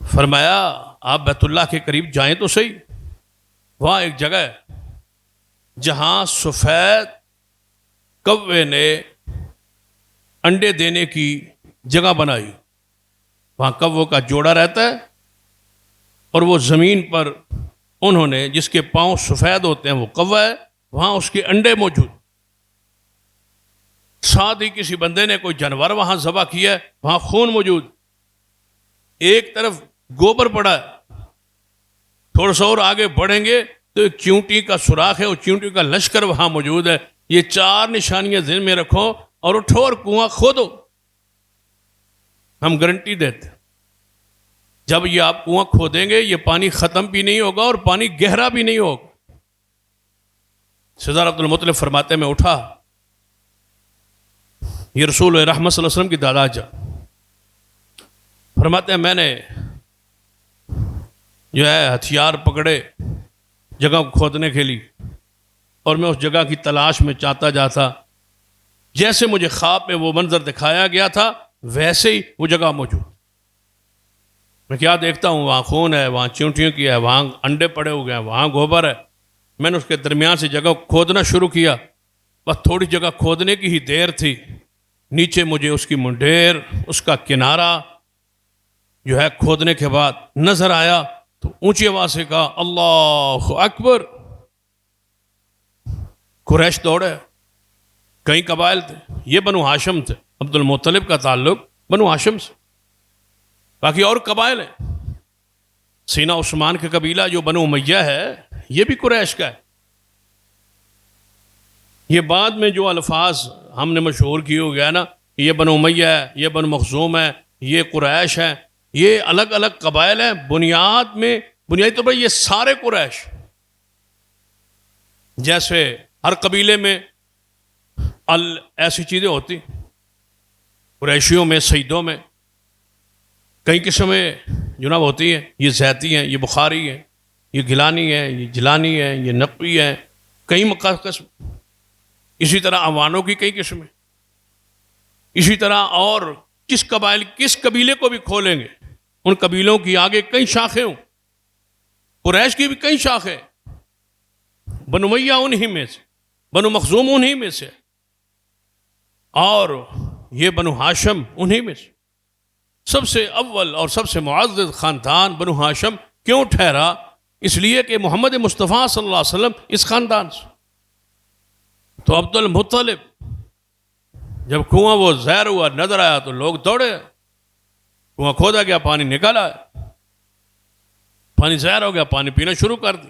Speaker 1: فرمایا آپ بیت اللہ کے قریب جائیں تو صحیح، وہاں ایک جگہ ہے جہاں سفید کوے نے انڈے دینے کی جگہ بنائی، وہاں کووں کا جوڑا رہتا ہے اور وہ زمین پر انہوں نے جس کے پاؤں سفید ہوتے ہیں وہ کوہ ہے، وہاں اس کے انڈے موجود۔ ساتھ ہی کسی بندے نے کوئی جانور وہاں ذبح کیا ہے، وہاں خون موجود، ایک طرف گوبر پڑا ہے۔ تھوڑا سا اور آگے بڑھیں گے تو ایک چیونٹی کا سوراخ ہے، اور چیونٹی کا لشکر وہاں موجود ہے۔ یہ چار نشانیاں ذہن میں رکھو اور اٹھو اور کنواں کھودو، ہم گارنٹی دیتے جب یہ آپ کنواں کھودیں گے یہ پانی ختم بھی نہیں ہوگا اور پانی گہرا بھی نہیں ہوگا۔ سردار عبد المطلب فرماتے ہیں میں اٹھا، یہ رسول رحمت صلی اللہ علیہ وسلم کی دادا جان فرماتے ہیں میں نے جو ہے ہتھیار پکڑے جگہ کو کھودنے کے لیے، اور میں اس جگہ کی تلاش میں چاہتا جاتا، جیسے مجھے خواب میں وہ منظر دکھایا گیا تھا ویسے ہی وہ جگہ موجود. میں کیا دیکھتا ہوں وہاں خون ہے, وہاں چونٹیوں کی ہے, وہاں انڈے پڑے ہوئے ہیں, وہاں گوبر ہے. میں نے اس کے درمیان سے جگہ کھودنا شروع کیا. بس تھوڑی جگہ کھودنے کی ہی دیر تھی, نیچے مجھے اس کی منڈیر, اس کا کنارہ جو ہے کھودنے کے بعد نظر آیا. تو اونچی آواز سے کہا اللہ اکبر. قریش دوڑے, کئی قبائل تھے, یہ بنو ہاشم تھے, عبد المطلب کا تعلق بنو ہاشم سے. باقی اور قبائل ہیں, سینا عثمان کا قبیلہ جو بنو امیہ ہے یہ بھی قریش کا ہے. یہ بعد میں جو الفاظ ہم نے مشہور کیے ہو گیا نا, یہ بنو امیہ ہے, یہ بنو مخزوم ہے, یہ قریش ہے, یہ الگ الگ قبائل ہیں. بنیادی طور پر یہ سارے قریش. جیسے ہر قبیلے میں ایسی چیزیں ہوتی, قریشیوں میں, سیدوں میں کئی قسمیں جناب ہوتی ہیں. یہ زیتی ہیں, یہ بخاری ہیں, یہ گیلانی ہیں, یہ جیلانی ہیں, یہ نقوی ہیں, کئی قسم. اسی طرح عوانوں کی کئی قسمیں. اسی طرح اور کس قبیلے کو بھی کھولیں گے ان قبیلوں کی آگے کئی شاخیں ہوں. قریش کی بھی کئی شاخیں, بنو امیہ انہی میں سے, بنو مخزوم انہی میں سے, اور یہ بنو ہاشم انہی میں سے. سب سے اول اور سب سے معزز خاندان بنو ہاشم کیوں ٹھہرا؟ اس لیے کہ محمد مصطفیٰ صلی اللہ علیہ وسلم اس خاندان سے. تو عبد المطلب جب کنواں وہ زہر ہوا نظر آیا تو لوگ دوڑے, کنواں کھودا گیا, پانی نکالا, پانی زہر ہو گیا, پانی پینا شروع کر دی.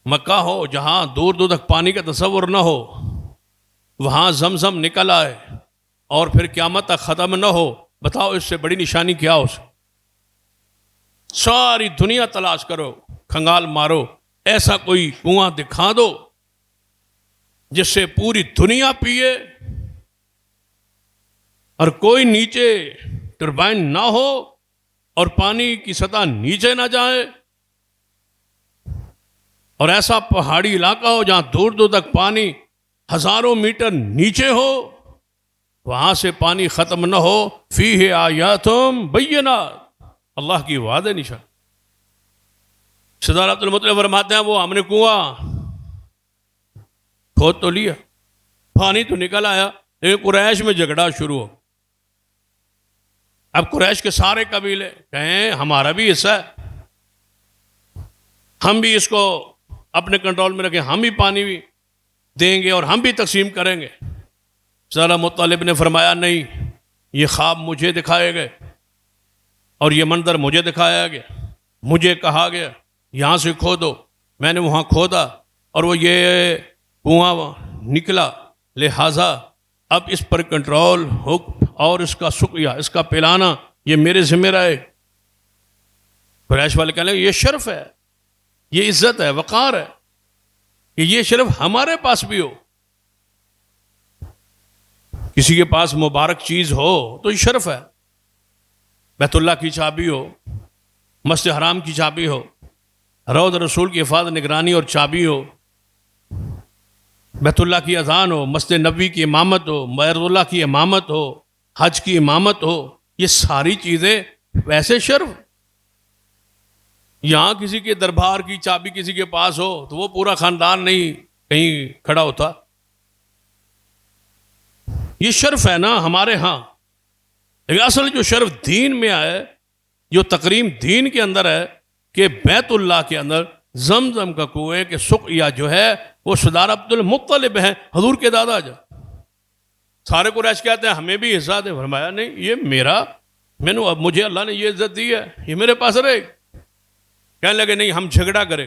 Speaker 1: مکہ ہو جہاں دور دور تک پانی کا تصور نہ ہو, وہاں زمزم نکل آئے اور پھر قیامت تک ختم نہ ہو, بتاؤ اس سے بڑی نشانی کیا ہو سکتی؟ ساری دنیا تلاش کرو, کھنگال مارو, ایسا کوئی کنواں دکھا دو جس سے پوری دنیا پیے اور کوئی نیچے ٹربائن نہ ہو اور پانی کی سطح نیچے نہ جائے, اور ایسا پہاڑی علاقہ ہو جہاں دور دور تک پانی ہزاروں میٹر نیچے ہو, وہاں سے پانی ختم نہ ہو. فیہ آیات بینات, اللہ کی واضح نشان. سردار عبد المطلب فرماتے ہیں وہ ہم نے کنواں کھود تو لیا, پانی تو نکل آیا, لیکن قریش میں جھگڑا شروع ہو. اب قریش کے سارے قبیلے کہیں ہمارا بھی حصہ ہے, ہم بھی اس کو اپنے کنٹرول میں رکھیں, ہم بھی پانی بھی دیں گے اور ہم بھی تقسیم کریں گے. سردار مطلب نے فرمایا نہیں, یہ خواب مجھے دکھائے گئے اور یہ منظر مجھے دکھایا گیا, مجھے کہا گیا یہاں سے کھودو. میں نے وہاں کھودا اور وہ یہ کنواں نکلا, لہٰذا اب اس پر کنٹرول حکم اور اس کا سقیا, اس کا پلانا یہ میرے ذمہ رہے. قریش والے کہنے لگے یہ شرف ہے, یہ عزت ہے, وقار ہے کہ یہ شرف ہمارے پاس بھی ہو. کسی کے پاس مبارک چیز ہو تو یہ شرف ہے. بیت اللہ کی چابی ہو, مسجد حرام کی چابی ہو, روض رسول کی حفاظت نگرانی اور چابی ہو, بیت اللہ کی اذان ہو, مسجد نبوی کی امامت ہو, بیت اللہ کی امامت ہو, حج کی امامت ہو, یہ ساری چیزیں ویسے شرف. یہاں کسی کے دربار کی چابی کسی کے پاس ہو تو وہ پورا خاندان نہیں کہیں کھڑا ہوتا. یہ شرف ہے نا ہمارے ہاں. لیکن اصل جو شرف دین میں آئے, جو تقریم دین کے اندر ہے کہ بیت اللہ کے اندر زمزم کا کنویں کے سقیا جو ہے وہ سردار عبد المطلب ہیں, حضور کے دادا جا. سارے قریش کہتے ہیں ہمیں بھی حصہ دے. فرمایا نہیں, یہ میرا, مجھے اللہ نے یہ عزت دی ہے, یہ میرے پاس رہے. کہنے لگے نہیں ہم جھگڑا کریں,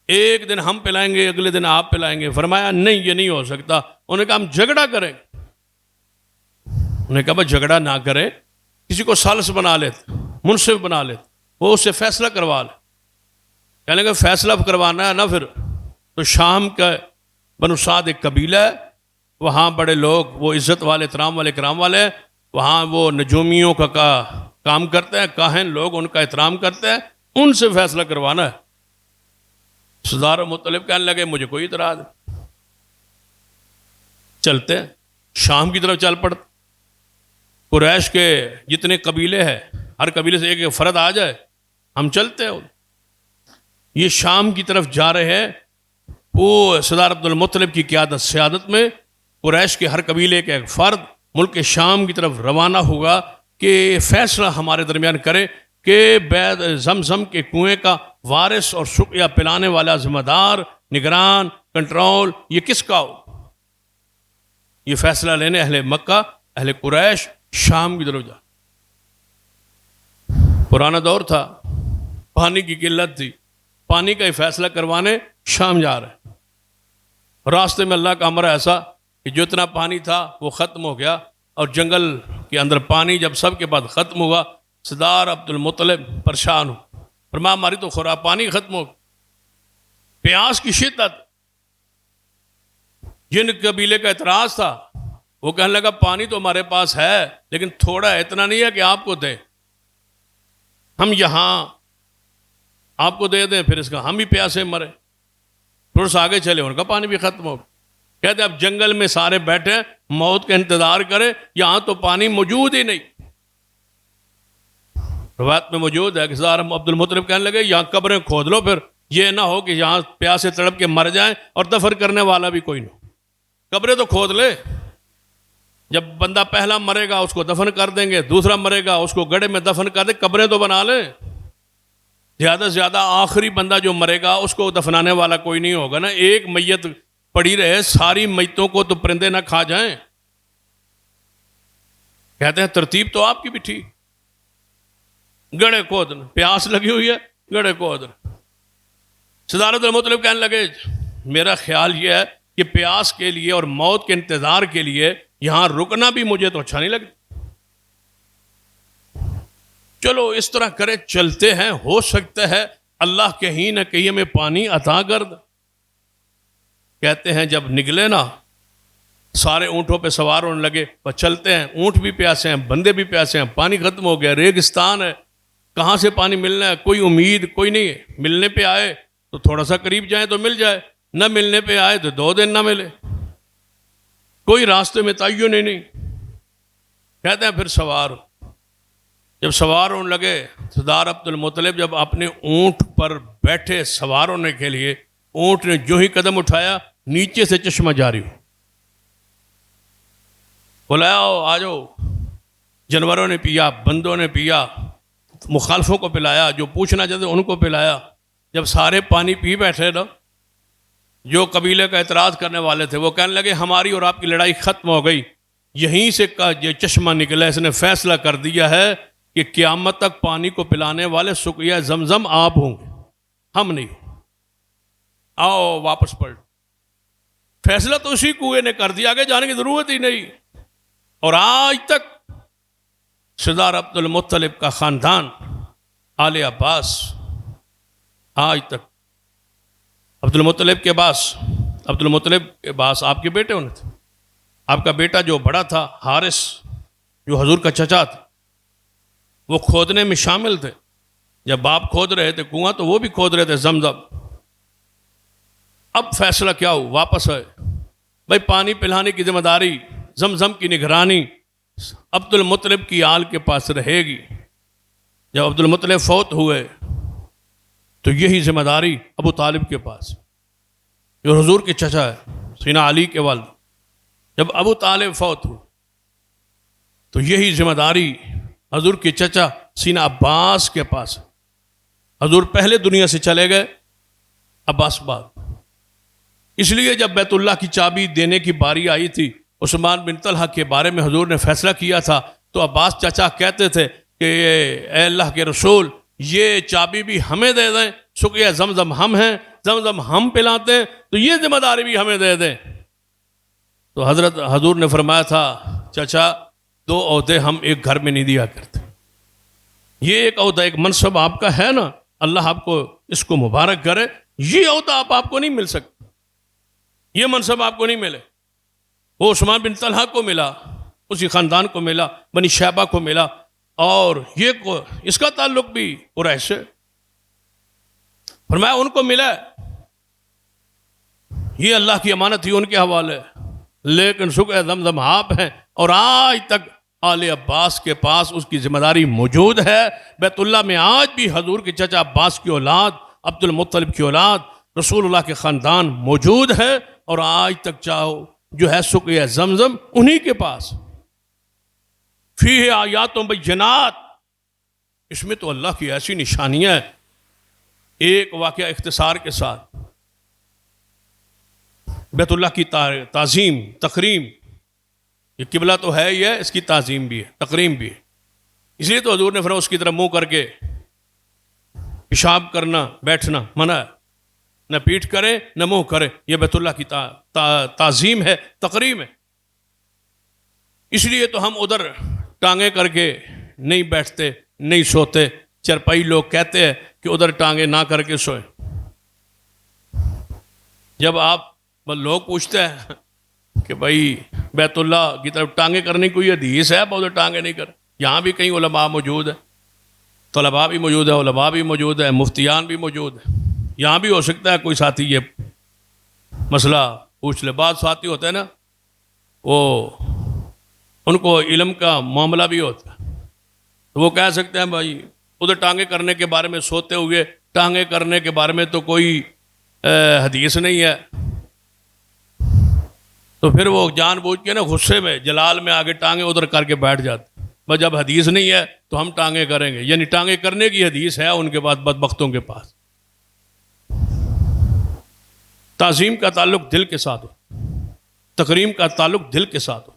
Speaker 1: ایک دن ہم پلائیں گے, اگلے دن آپ پلائیں گے. فرمایا نہیں یہ نہیں ہو سکتا. انہوں نے کہا ہم جھگڑا کریں. انہوں نے کہا بس جھگڑا نہ کریں, کسی کو سالس بنا لیتے, منصف بنا لیتے, وہ اس سے فیصلہ کروا لے. کہنے لگے فیصلہ کروانا ہے نا پھر تو شام کا بنو سعد ایک قبیلہ ہے, وہاں بڑے لوگ وہ عزت والے, احترام والے, کرام والے ہیں, وہاں وہ نجومیوں کا کام کرتے ہیں, کاہن لوگ ان کا احترام کرتے ہیں, ان سے فیصلہ کروانا ہے. سردار مطلب کہنے لگے مجھے کوئی اعتراض نہیں, چلتے ہیں. شام کی طرف چل پڑتے. قریش کے جتنے قبیلے ہیں ہر قبیلے سے ایک ایک فرد آ جائے، ہم چلتے ہیں۔ یہ شام کی طرف جا رہے ہیں، وہ سردار عبد المطلب کی قیادت سیادت میں قریش کے ہر قبیلے کے ایک فرد ملک شام کی طرف روانہ ہوگا کہ فیصلہ ہمارے درمیان کرے کہ بید زمزم کے کنویں کا وارث اور سقیہ پلانے والا ذمہ دار، نگران، کنٹرول یہ کس کا ہو۔ یہ فیصلہ لینے اہل مکہ، اہل قریش شام کی طرف جا۔ پرانا دور تھا، پانی کی قلت تھی، پانی کا ہی فیصلہ کروانے شام جا رہے ہیں۔ راستے میں اللہ کا امر ایسا کہ جو اتنا پانی تھا وہ ختم ہو گیا، اور جنگل کے اندر پانی جب سب کے بعد ختم ہوا، سردار عبد المطلب پریشان ہو، فرمایا ہماری تو خوراک پانی ختم ہو، پیاس کی شدت۔ جن قبیلے کا اعتراض تھا وہ کہنے لگا پانی تو ہمارے پاس ہے لیکن تھوڑا ہے، اتنا نہیں ہے کہ آپ کو دیں، ہم یہاں آپ کو دے دیں پھر اس کا ہم بھی پیاسے مرے۔ تھوڑا سا آگے چلے، ان کا پانی بھی ختم ہو۔ کہتے اب جنگل میں سارے بیٹھے موت کا انتظار کرے، یہاں تو پانی موجود ہی نہیں۔ روایت میں موجود ہے کہ سردار عبد المطلب کہنے لگے یہاں قبریں کھود لو، پھر یہ نہ ہو کہ یہاں پیاسے تڑپ کے مر جائیں اور دفن کرنے والا بھی کوئی نہ ہو۔ قبریں تو کھود لے، جب بندہ پہلا مرے گا اس کو دفن کر دیں گے، دوسرا مرے گا اس کو گڑھے میں دفن کر دیں، قبریں تو بنا لیں۔ زیادہ سے زیادہ آخری بندہ جو مرے گا اس کو دفنانے والا کوئی نہیں ہوگا نا، ایک میت پڑی رہے، ساری میتوں کو تو پرندے نہ کھا جائیں۔ کہتے ہیں ترتیب تو آپ کی بھی ٹھیک، گڑھے کھودنا، پیاس لگی ہوئی ہے گڑھے کھودنا۔ سردار عبد المطلب کہنے لگے میرا خیال یہ ہے کہ پیاس کے لیے اور موت کے انتظار کے لیے یہاں رکنا بھی مجھے تو اچھا نہیں لگتا، چلو اس طرح کرے چلتے ہیں، ہو سکتا ہے اللہ کہیں نہ کہیں ہمیں پانی عطا کر دے۔ کہتے ہیں جب نکلے نا سارے اونٹوں پہ سوار ہونے لگے، بس چلتے ہیں، اونٹ بھی پیاسے ہیں، بندے بھی پیاسے ہیں، پانی ختم ہو گیا، ریگستان ہے، کہاں سے پانی ملنا ہے، کوئی امید کوئی نہیں ہے۔ ملنے پہ آئے تو تھوڑا سا قریب جائیں تو مل جائے، نہ ملنے پہ آئے تو 2 دن نہ ملے، کوئی راستے میں تعین ہی نہیں۔ کہتے ہیں پھر سوار ہو۔ جب سوار ہونے لگے، سردار عبد المطلب جب اپنے اونٹ پر بیٹھے سوار ہونے کے لیے، اونٹ نے جو ہی قدم اٹھایا نیچے سے چشمہ جاری ہو، بلایا آ جاؤ۔ جانوروں نے پیا، بندوں نے پیا، مخالفوں کو پلایا، جو پوچھنا چاہتے ان کو پلایا۔ جب سارے پانی پی بیٹھے نا، جو قبیلے کا اعتراض کرنے والے تھے وہ کہنے لگے ہماری اور آپ کی لڑائی ختم ہو گئی، یہیں سے یہ چشمہ نکلا، اس نے فیصلہ کر دیا ہے کہ قیامت تک پانی کو پلانے والے سقیہ زمزم آپ ہوں گے، ہم نہیں۔ آؤ واپس پلٹ، فیصلہ تو اسی کنویں نے کر دیا، آگے جانے کی ضرورت ہی نہیں۔ اور آج تک سردار عبد المطلب کا خاندان، آل عباس، آج تک عبد المطلب کے باس آپ کے بیٹے ہونے تھے، آپ کا بیٹا جو بڑا تھا حارث، جو حضور کا چچا تھا، وہ کھودنے میں شامل تھے۔ جب باپ کھود رہے تھے کنواں تو وہ بھی کھود رہے تھے زمزم۔ اب فیصلہ کیا ہو، واپس آئے، بھائی پانی پلانے کی ذمہ داری، زمزم کی نگرانی عبد المطلب کی آل کے پاس رہے گی۔ جب عبد المطلب فوت ہوئے تو یہی ذمہ داری ابو طالب کے پاس، جو حضور کے چچا ہے، سیدنا علی کے والد۔ جب ابو طالب فوت ہوئے تو یہی ذمہ داری حضور کے چچا سیدنا عباس کے پاس۔ حضور پہلے دنیا سے چلے گئے، عباس بعد۔ اس لیے جب بیت اللہ کی چابی دینے کی باری آئی تھی، عثمان بن طلحہ کے بارے میں حضور نے فیصلہ کیا تھا، تو عباس چچا کہتے تھے کہ اے اللہ کے رسول، یہ چابی بھی ہمیں دے دیں، سقیہ زمزم ہم ہیں، زمزم ہم پلاتے ہیں، تو یہ ذمہ داری بھی ہمیں دے دیں۔ تو حضرت حضور نے فرمایا تھا چچا 2 عہدے ہم ایک گھر میں نہیں دیا کرتے، یہ ایک عہدہ، ایک منصب آپ کا ہے نا، اللہ آپ کو اس کو مبارک کرے، یہ عہدہ آپ کو نہیں مل سکتا، یہ منصب آپ کو نہیں ملے۔ وہ عثمان بن طلحہ کو ملا، اسی خاندان کو ملا، بنی شیبہ کو ملا، اور یہ اس کا تعلق بھی قریش سے، فرمایا ان کو ملا، یہ اللہ کی امانت تھی ان کے حوالے، لیکن سقیہ زمزم آپ ہیں، اور آج تک آل عباس کے پاس اس کی ذمہ داری موجود ہے۔ بیت اللہ میں آج بھی حضور کے چچا عباس کی اولاد، عبد المطلب کی اولاد، رسول اللہ کے خاندان موجود ہے، اور آج تک چاہو جو ہے سقیا زمزم انہی کے پاس۔ فیہ آیات بینات، اس میں تو اللہ کی ایسی نشانیاں ہیں۔ ایک واقعہ اختصار کے ساتھ، بیت اللہ کی تعظیم تکریم، یہ قبلہ تو ہے ہی ہے، اس کی تعظیم بھی ہے، تکریم بھی ہے۔ اس لیے تو حضور نے فرمایا اس کی طرف منہ کر کے پیشاب کرنا بیٹھنا منع ہے، نہ پیٹھ کرے نہ منہ کرے، یہ بیت اللہ کی تعظیم ہے، تکریم ہے۔ اس لیے تو ہم ادھر ٹانگیں کر کے نہیں بیٹھتے، نہیں سوتے۔ چرپائی لوگ کہتے ہیں کہ ادھر ٹانگیں نہ کر کے سوئیں۔ جب آپ لوگ پوچھتے ہیں کہ بھائی بیت اللہ کی طرف ٹانگیں کرنے کی کوئی حدیث ہے، ادھر ٹانگیں نہیں کر، یہاں بھی کئی علماء موجود ہیں، طلباء بھی موجود ہیں، علماء بھی موجود ہیں، مفتیان بھی موجود ہیں۔ یہاں بھی ہو سکتا ہے کوئی ساتھی یہ مسئلہ پوچھ لے۔ بعض ساتھی ہوتے ہیں نا، وہ ان کو علم کا معاملہ بھی ہوتا ہے، تو وہ کہہ سکتے ہیں بھائی ادھر ٹانگیں کرنے کے بارے میں سوتے ہوئے ٹانگیں کرنے کے بارے میں تو کوئی حدیث نہیں ہے، تو پھر وہ جان بوجھ کے نا غصے میں جلال میں آگے ٹانگیں ادھر کر کے بیٹھ جاتے۔ بس جب حدیث نہیں ہے تو ہم ٹانگیں کریں گے، یعنی ٹانگیں کرنے کی حدیث ہے ان کے پاس، بدبختوں کے پاس۔ تعظیم کا تعلق دل کے ساتھ ہو، تکریم کا تعلق دل کے ساتھ ہو۔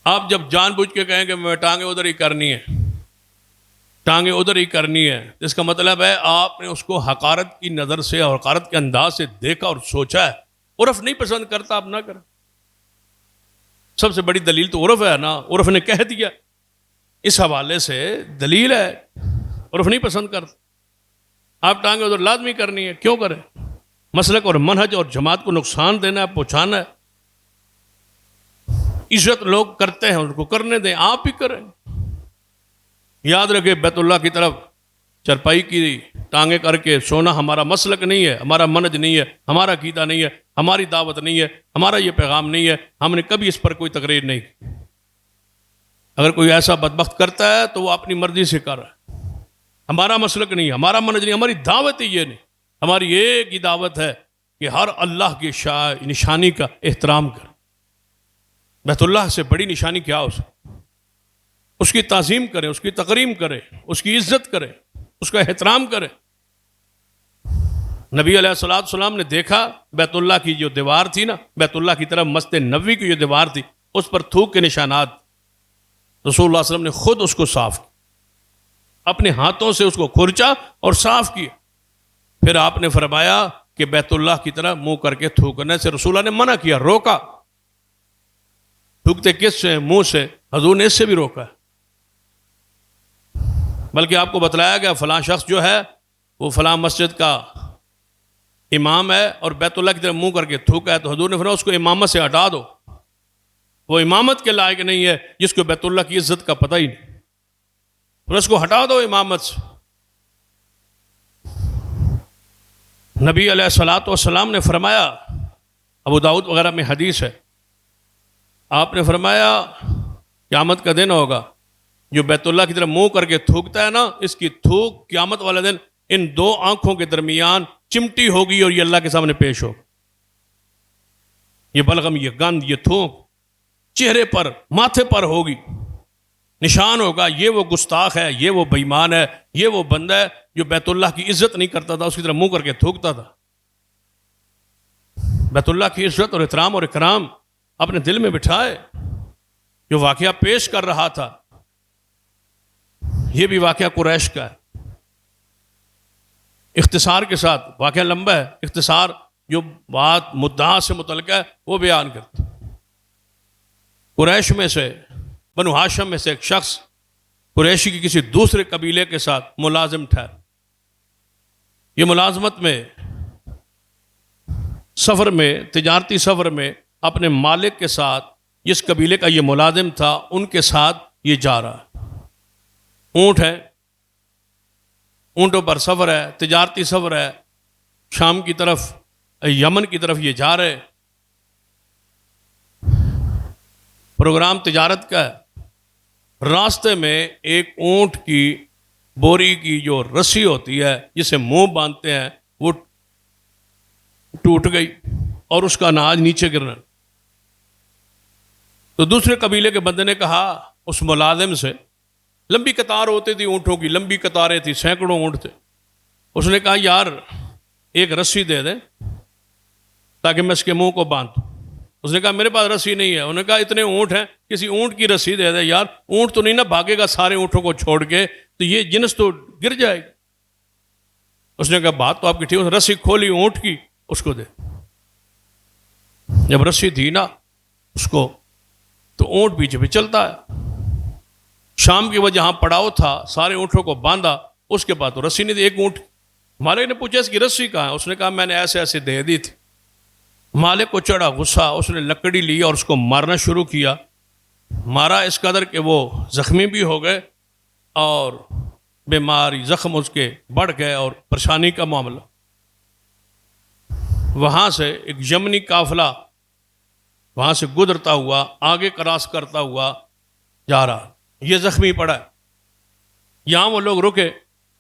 Speaker 1: آپ جب جان بوجھ کے کہیں کہ میں ٹانگیں ادھر ہی کرنی ہے، ٹانگیں ادھر ہی کرنی ہے، اس کا مطلب ہے آپ نے اس کو حقارت کی نظر سے اور حقارت کے انداز سے دیکھا اور سوچا ہے۔ عرف نہیں پسند کرتا، آپ نہ کریں۔ سب سے بڑی دلیل تو عرف ہے نا، عرف نے کہہ دیا، اس حوالے سے دلیل ہے، عرف نہیں پسند کرتا۔ آپ ٹانگیں ادھر لازمی کرنی ہے، کیوں کریں؟ مسلک اور منہج اور جماعت کو نقصان دینا ہے، پہنچانا ہے۔ عزت لوگ کرتے ہیں، ان کو کرنے دیں، آپ بھی کریں۔ یاد رکھیں بیت اللہ کی طرف چرپائی کی ٹانگیں کر کے سونا ہمارا مسلک نہیں ہے، ہمارا منہج نہیں ہے، ہمارا عقیدہ نہیں ہے، ہماری دعوت نہیں ہے، ہمارا یہ پیغام نہیں ہے، ہم نے کبھی اس پر کوئی تقریر نہیں کی۔ اگر کوئی ایسا بدبخت کرتا ہے تو وہ اپنی مرضی سے کر رہا ہے، ہمارا مسلک نہیں، ہمارا منہج نہیں، ہماری دعوت ہی یہ نہیں۔ ہماری ایک ہی دعوت ہے کہ ہر اللہ کی نشانی کا احترام کرے۔ بیت اللہ سے بڑی نشانی کیا ہو سکتی؟ اس کی تعظیم کریں، اس کی تکریم کریں، اس کی عزت کریں، اس کا احترام کریں۔ نبی علیہ السلام نے دیکھا بیت اللہ کی جو دیوار تھی نا، بیت اللہ کی طرف مسجد نبوی کی جو دیوار تھی، اس پر تھوک کے نشانات۔ رسول اللہ علیہ وسلم نے خود اس کو صاف کیا، اپنے ہاتھوں سے اس کو کھرچا اور صاف کیا۔ پھر آپ نے فرمایا کہ بیت اللہ کی طرف منہ کر کے تھوکنے سے رسول اللہ نے منع کیا، روکا۔ تھوکتے کس سے؟ منہ سے۔ حضور نے اس سے بھی روکا ہے، بلکہ آپ کو بتلایا گیا فلاں شخص جو ہے وہ فلاں مسجد کا امام ہے اور بیت اللہ کی طرف منہ کر کے تھوکا ہے، تو حضور نے فرمایا اس کو امامت سے ہٹا دو، وہ امامت کے لائق نہیں ہے، جس کو بیت اللہ کی عزت کا پتہ ہی نہیں، اور اس کو ہٹا دو امامت سے۔ نبی علیہ السلام نے فرمایا، ابو داؤد وغیرہ میں حدیث ہے، آپ نے فرمایا قیامت کا دن ہوگا، جو بیت اللہ کی طرف منہ کر کے تھوکتا ہے نا، اس کی تھوک قیامت والے دن ان دو آنکھوں کے درمیان چمٹی ہوگی اور یہ اللہ کے سامنے پیش ہوگا۔ یہ بلغم، یہ گند، یہ تھوک چہرے پر، ماتھے پر ہوگی، نشان ہوگا، یہ وہ گستاخ ہے، یہ وہ بے ایمان ہے، یہ وہ بندہ ہے جو بیت اللہ کی عزت نہیں کرتا تھا، اس کی طرف منہ کر کے تھوکتا تھا۔ بیت اللہ کی عزت اور احترام اور اکرام اپنے دل میں بٹھائے۔ جو واقعہ پیش کر رہا تھا یہ بھی واقعہ قریش کا ہے، اختصار کے ساتھ، واقعہ لمبا ہے، اختصار جو بات مدعا سے متعلق ہے وہ بیان کرتا۔ قریش میں سے، بنو ہاشم میں سے ایک شخص قریشی کی کسی دوسرے قبیلے کے ساتھ ملازم ٹھہر۔ یہ ملازمت میں، سفر میں، تجارتی سفر میں اپنے مالک کے ساتھ، جس قبیلے کا یہ ملازم تھا ان کے ساتھ یہ جا رہا ہے۔ اونٹ ہے، اونٹوں پر سفر ہے، تجارتی سفر ہے، شام کی طرف، یمن کی طرف یہ جا رہے۔ پروگرام تجارت کا ہے، راستے میں ایک اونٹ کی بوری کی جو رسی ہوتی ہے جسے منہ باندھتے ہیں وہ ٹوٹ گئی اور اس کا اناج نیچے گرنا۔ تو دوسرے قبیلے کے بندے نے کہا اس ملازم سے، لمبی قطار ہوتی تھی اونٹوں کی، لمبی قطاریں تھی، سینکڑوں اونٹ تھے، اس نے کہا یار ایک رسی دے دیں تاکہ میں اس کے منہ کو باندھ دوں۔ اس نے کہا میرے پاس رسی نہیں ہے۔ انہوں نے کہا اتنے اونٹ ہیں، کسی اونٹ کی رسی دے دے یار، اونٹ تو نہیں نا بھاگے گا سارے اونٹوں کو چھوڑ کے، تو یہ جنس تو گر جائے گی۔ اس نے کہا بات تو آپ کی ٹھیک ہے، رسی کھولی اونٹ کی، اس کو دے۔ جب رسی دی نا اس کو تو اونٹ پیچھے پہ چلتا ہے۔ شام کی وجہ جہاں پڑاؤ تھا سارے اونٹوں کو باندھا، اس کے بعد تو رسی نہیں دی، ایک اونٹ۔ مالک نے پوچھا اس کی رسی کہاں ہے؟ اس نے کہا میں نے ایسے ایسے دے دی تھی۔ مالک کو چڑھا غصہ، اس نے لکڑی لی اور اس کو مارنا شروع کیا۔ مارا اس قدر کہ وہ زخمی بھی ہو گئے اور بیماری زخم اس کے بڑھ گئے اور پریشانی کا معاملہ۔ وہاں سے ایک یمنی قافلہ وہاں سے گزرتا ہوا آگے کراس کرتا ہوا جا رہا، یہ زخمی پڑا ہے۔ یہاں وہ لوگ رکے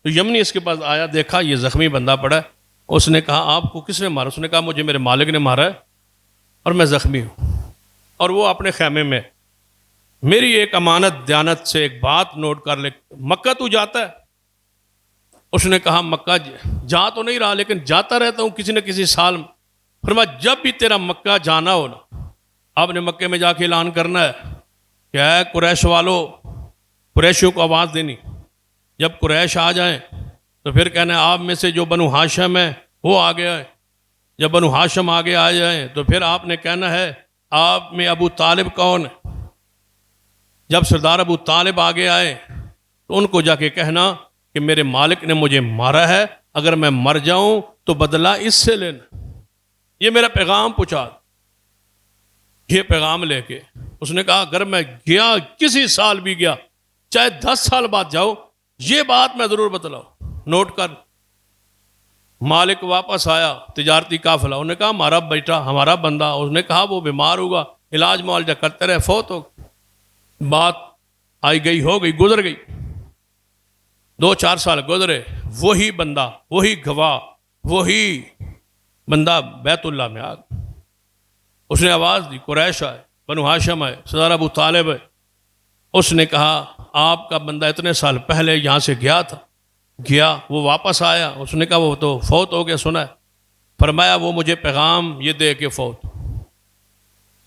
Speaker 1: تو یمنی اس کے پاس آیا، دیکھا یہ زخمی بندہ پڑا ہے۔ اس نے کہا آپ کو کس نے مارا؟ اس نے کہا مجھے میرے مالک نے مارا ہے اور میں زخمی ہوں اور وہ اپنے خیمے میں۔ میری ایک امانت دیانت سے ایک بات نوٹ کر لے، مکہ تو جاتا ہے؟ اس نے کہا مکہ جا تو نہیں رہا لیکن جاتا رہتا ہوں کسی نہ کسی سال میں۔ فرمایا جب بھی تیرا مکہ جانا ہو نا، آپ نے مکے میں جا کے اعلان کرنا ہے کہ اے قریش والو، قریشیوں کو آواز دینی، جب قریش آ جائیں تو پھر کہنا ہے آپ میں سے جو بنو ہاشم ہے وہ آگے آئے، جب بنو ہاشم آگے آ جائیں تو پھر آپ نے کہنا ہے آپ میں ابو طالب کون ہے، جب سردار ابو طالب آگے آئے تو ان کو جا کے کہنا کہ میرے مالک نے مجھے مارا ہے، اگر میں مر جاؤں تو بدلہ اس سے لینا۔ یہ میرا پیغام پہنچا۔ یہ پیغام لے کے اس نے کہا اگر میں گیا کسی سال بھی گیا، چاہے 10 سال بعد جاؤ، یہ بات میں ضرور بتلاؤں، نوٹ کر۔ مالک واپس آیا، تجارتی قافلہ، انہوں نے کہا ہمارا بیٹا، ہمارا بندہ، اس نے کہا وہ بیمار ہوگا، علاج معالجہ کرتے رہے، فوت ہو۔ بات آئی گئی ہو گئی، گزر گئی، 2-4 سال گزرے، وہی بندہ، وہی گواہ، وہی بندہ بیت اللہ میں آ گیا۔ اس نے آواز دی قریش آئے، بنو ہاشم آئے، سردار ابو طالب ہے۔ اس نے کہا آپ کا بندہ اتنے سال پہلے یہاں سے گیا تھا، گیا وہ واپس آیا، اس نے کہا وہ تو فوت ہو گیا، سنا ہے؟ فرمایا وہ مجھے پیغام یہ دے کے فوت۔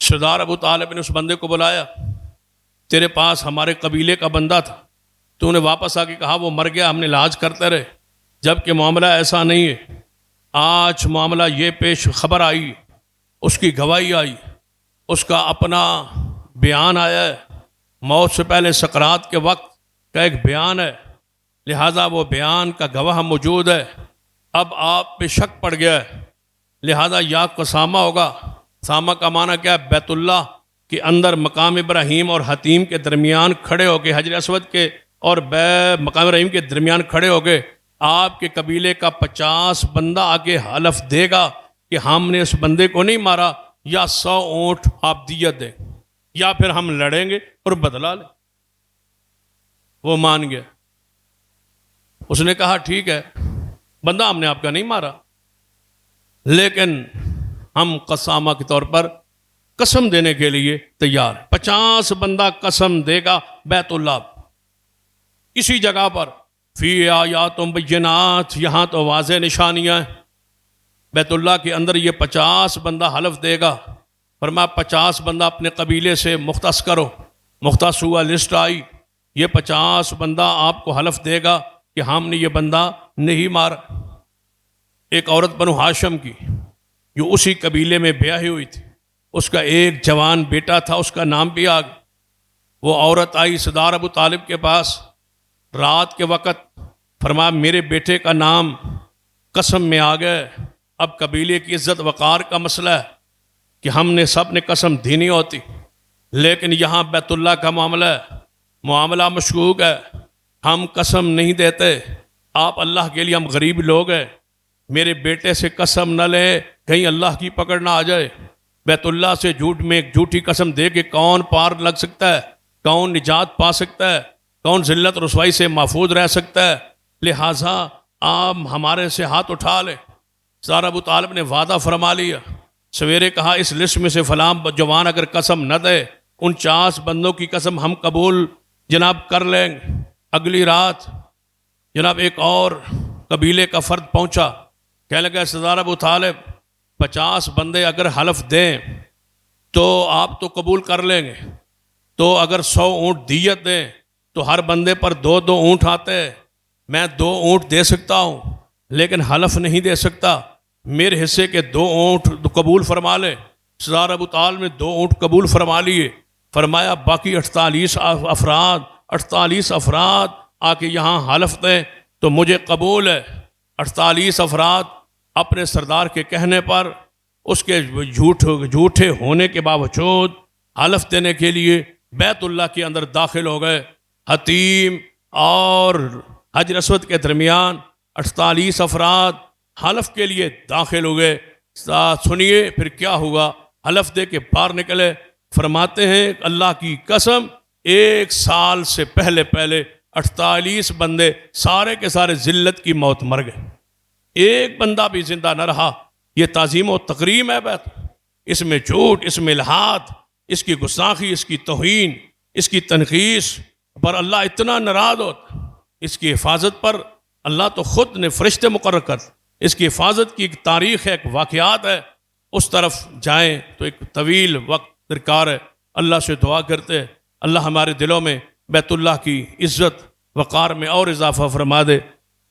Speaker 1: سردار ابو طالب نے اس بندے کو بلایا، تیرے پاس ہمارے قبیلے کا بندہ تھا، تو نے واپس آ کے کہا وہ مر گیا، ہم نے علاج کرتے رہے، جبکہ معاملہ ایسا نہیں ہے۔ آج معاملہ یہ پیش خبر آئی، اس کی گواہی آئی، اس کا اپنا بیان آیا ہے، موت سے پہلے سکرات کے وقت کا ایک بیان ہے، لہذا وہ بیان کا گواہ موجود ہے۔ اب آپ پہ شک پڑ گیا ہے، لہذا یا قسامہ ہوگا۔ سامہ کا معنی کیا ہے؟ بیت اللہ کے اندر مقام ابراہیم اور حتیم کے درمیان کھڑے ہو کے، حجر اسود کے اور مقام ابراہیم کے درمیان کھڑے ہو کے آپ کے قبیلے کا 50 بندہ آگے حلف دے گا کہ ہم نے اس بندے کو نہیں مارا، یا 100 اونٹ آپ دیت دیں، یا پھر ہم لڑیں گے اور بدلہ لیں۔ وہ مان گیا۔ اس نے کہا ٹھیک ہے، بندہ ہم نے آپ کا نہیں مارا، لیکن ہم قسامہ کے طور پر قسم دینے کے لیے تیار ہیں۔ 50 بندہ قسم دے گا بیت اللہ، اسی جگہ پر، فی آیات بینات، یہاں تو واضح نشانیاں ہیں۔ بیت اللہ کے اندر یہ 50 بندہ حلف دے گا، فرمایا 50 بندہ اپنے قبیلے سے مختص کرو، مختص ہوا، لسٹ آئی، یہ 50 بندہ آپ کو حلف دے گا کہ ہم نے یہ بندہ نہیں مارا۔ ایک عورت بنو ہاشم کی جو اسی قبیلے میں بیاہی ہوئی تھی، اس کا ایک جوان بیٹا تھا، اس کا نام بھی آ گیا۔ وہ عورت آئی سردار ابو طالب کے پاس رات کے وقت، فرمایا میرے بیٹے کا نام قسم میں آ گئے۔ اب قبیلے کی عزت وقار کا مسئلہ ہے کہ ہم نے سب نے قسم دینی ہوتی، لیکن یہاں بیت اللہ کا معاملہ ہے، معاملہ مشکوک ہے، ہم قسم نہیں دیتے۔ آپ اللہ کے لیے، ہم غریب لوگ ہیں، میرے بیٹے سے قسم نہ لیں، کہیں اللہ کی پکڑ نہ آ جائے۔ بیت اللہ سے جھوٹ میں ایک جھوٹی قسم دے کے کون پار لگ سکتا ہے؟ کون نجات پا سکتا ہے؟ کون ذلت رسوائی سے محفوظ رہ سکتا ہے؟ لہٰذا آپ ہمارے سے ہاتھ اٹھا لیں۔ سارا ابو طالب نے وعدہ فرما لیا، سویرے کہا اس لسٹ میں سے فلاں جوان اگر قسم نہ دے 49 بندوں کی قسم ہم قبول جناب کر لیں گے۔ اگلی رات جناب ایک اور قبیلے کا فرد پہنچا، کہنے لگا سردار ابو طالب 50 بندے اگر حلف دیں تو آپ تو قبول کر لیں گے، تو اگر 100 اونٹ دیت دیں تو ہر بندے پر 2 اونٹ آتے ہیں، میں 2 اونٹ دے سکتا ہوں لیکن حلف نہیں دے سکتا، میرے حصے کے 2 اونٹ قبول فرما لیں۔ سردار ابو طالب نے 2 اونٹ قبول فرما لیے، فرمایا باقی 48 افراد آ کے یہاں حلف دیں تو مجھے قبول ہے۔ 48 افراد اپنے سردار کے کہنے پر اس کے جھوٹے ہونے کے باوجود حلف دینے کے لیے بیت اللہ کے اندر داخل ہو گئے۔ حتیم اور حجر اسود کے درمیان 48 افراد حلف کے لیے داخل ہو گئے۔ سنیے پھر کیا ہوا، حلف دے کے باہر نکلے، فرماتے ہیں اللہ کی قسم 1 سال سے پہلے 48 بندے سارے کے سارے ذلت کی موت مر گئے، ایک بندہ بھی زندہ نہ رہا۔ یہ تعظیم و تکریم ہے بیت، اس میں جھوٹ، اس میں الحاد، اس کی گستاخی، اس کی توہین، اس کی تنقیص پر اللہ اتنا ناراض ہوتا۔ اس کی حفاظت پر اللہ تو خود نے فرشتے مقرر کر، اس کی حفاظت کی ایک تاریخ ہے، ایک واقعات ہے، اس طرف جائیں تو ایک طویل وقت درکار ہے۔ اللہ سے دعا کرتے ہیں اللہ ہمارے دلوں میں بیت اللہ کی عزت وقار میں اور اضافہ فرما دے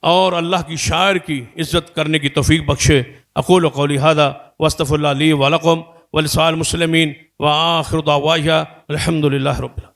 Speaker 1: اور اللہ کی شاعر کی عزت کرنے کی توفیق بخشے۔ اقول قولی ھذا واستغفر اللہ لی ولکم ولسائر المسلمین وآخر دعوانا الحمد للہ رب العالمین۔